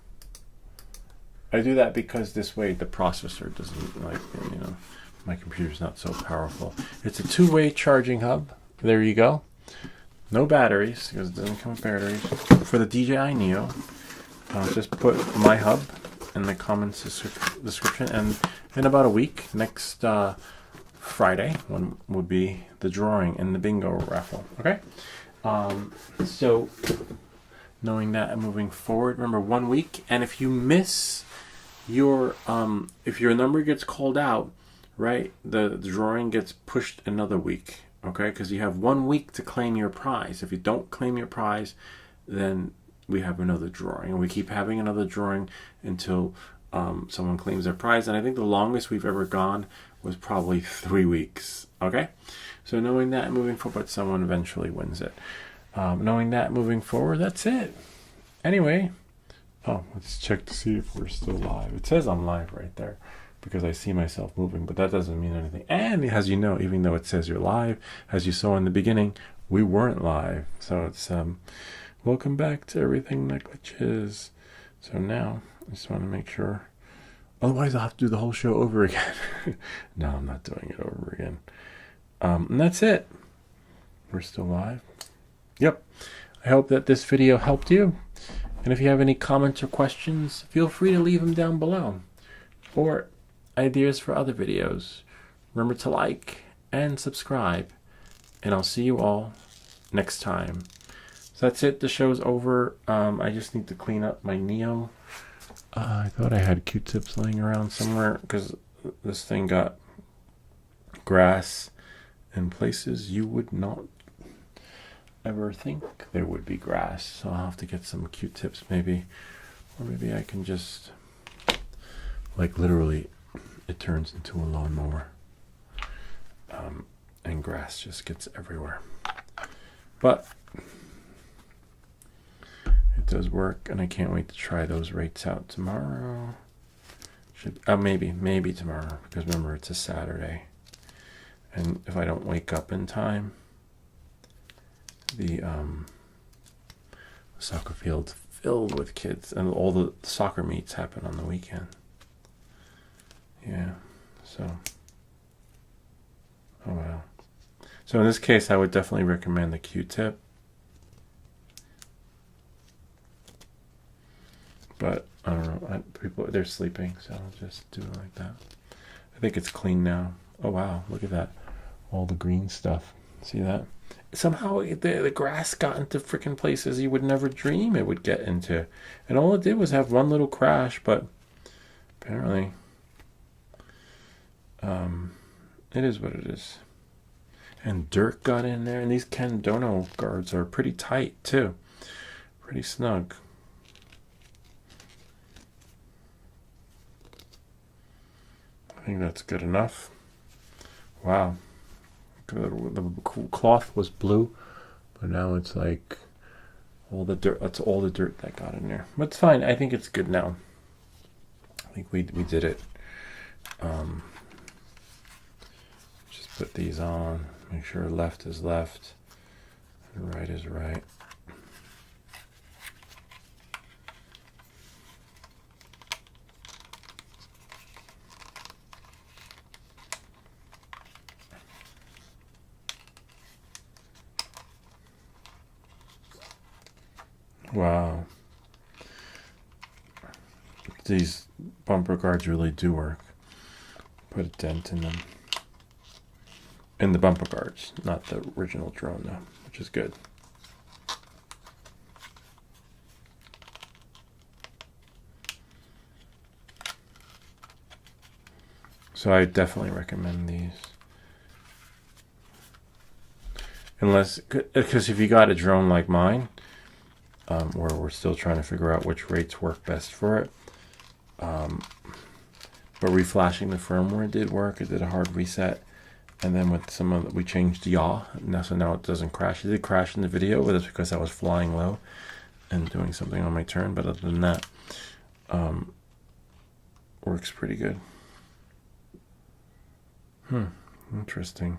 I do that because this way the processor doesn't, like, you know, my computer's not so powerful. It's a two-way charging hub. There you go. No batteries, because it doesn't come with batteries. For the DJI Neo, just put my hub in the comments description, and in about a week, next Friday, one would be the drawing and the bingo raffle. Okay? So, knowing that and moving forward, remember 1 week, and if you miss your, if your number gets called out, right, the drawing gets pushed another week. Okay, because you have 1 week to claim your prize. If you don't claim your prize, then we have another drawing. And we keep having another drawing until someone claims their prize. And I think the longest we've ever gone was probably 3 weeks. Okay? So knowing that, moving forward, but someone eventually wins it. Knowing that, moving forward, that's it. Anyway, let's check to see if we're still live. It says I'm live right there, because I see myself moving, but that doesn't mean anything. And as you know, even though it says you're live, as you saw in the beginning, we weren't live. So it's welcome back to Everything That Glitches. So now I just want to make sure. Otherwise, I'll have to do the whole show over again. No, I'm not doing it over again. And that's it. We're still live. Yep. I hope that this video helped you. And if you have any comments or questions, feel free to leave them down below. Or ideas for other videos. Remember to like and subscribe, and I'll see you all next time. So that's it. The show's over. I just need to clean up my Neo. I thought I had Q-tips laying around somewhere because this thing got grass in places you would not ever think there would be grass. So I'll have to get some Q-tips maybe, or maybe I can just, like, literally it turns into a lawnmower, and grass just gets everywhere. But it does work, and I can't wait to try those rates out tomorrow. Maybe tomorrow, because remember, it's a Saturday, and if I don't wake up in time, the soccer field's filled with kids, and all the soccer meets happen on the weekend. Yeah, so, oh well. So in this case, I would definitely recommend the Q-tip. But, I don't know, people, they're sleeping, so I'll just do it like that. I think it's clean now. Oh wow, look at that. All the green stuff. See that? Somehow the grass got into freaking places you would never dream it would get into. And all it did was have one little crash, but apparently... it is what it is. And dirt got in there, and these Kendono guards are pretty tight too, pretty snug. I think that's good enough. Wow, the cloth was blue, but now it's like all the dirt. That's all the dirt that got in there, but it's fine. I think it's good now. I think we did it. Put these on, make sure left is left and right is right. Wow. These bumper guards really do work. Put a dent in them. In the bumper guards, not the original drone though, which is good. So I definitely recommend these. Unless, because if you got a drone like mine, where we're still trying to figure out which rates work best for it, but reflashing the firmware did work. It did a hard reset. And then with some of we changed the yaw, so now it doesn't crash. It did crash in the video, but it's because I was flying low and doing something on my turn. But other than that, works pretty good. Interesting.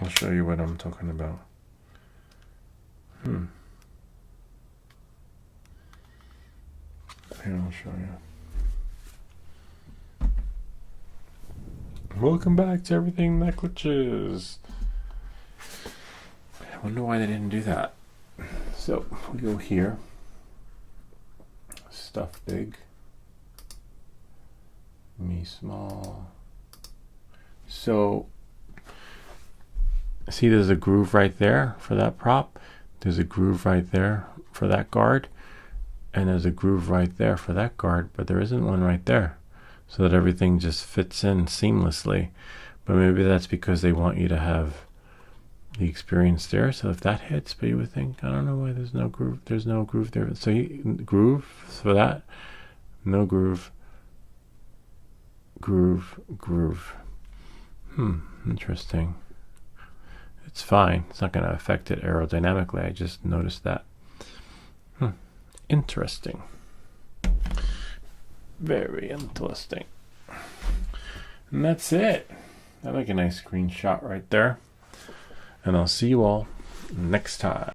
I'll show you what I'm talking about. Here, I'll show you. Welcome back to Everything That Glitches. I wonder why they didn't do that. So we go here. Stuff big. Me small. So see, there's a groove right there for that prop. There's a groove right there for that guard. And there's a groove right there for that guard, but there isn't one right there. So that everything just fits in seamlessly. But maybe that's because they want you to have the experience there. So if that hits, but you would think, I don't know why there's no groove. There's no groove there. So groove for that, no groove, groove, groove. Interesting. It's fine. It's not going to affect it aerodynamically. I just noticed that. Interesting. Very interesting. And that's it. I like a nice screenshot right there. And I'll see you all next time.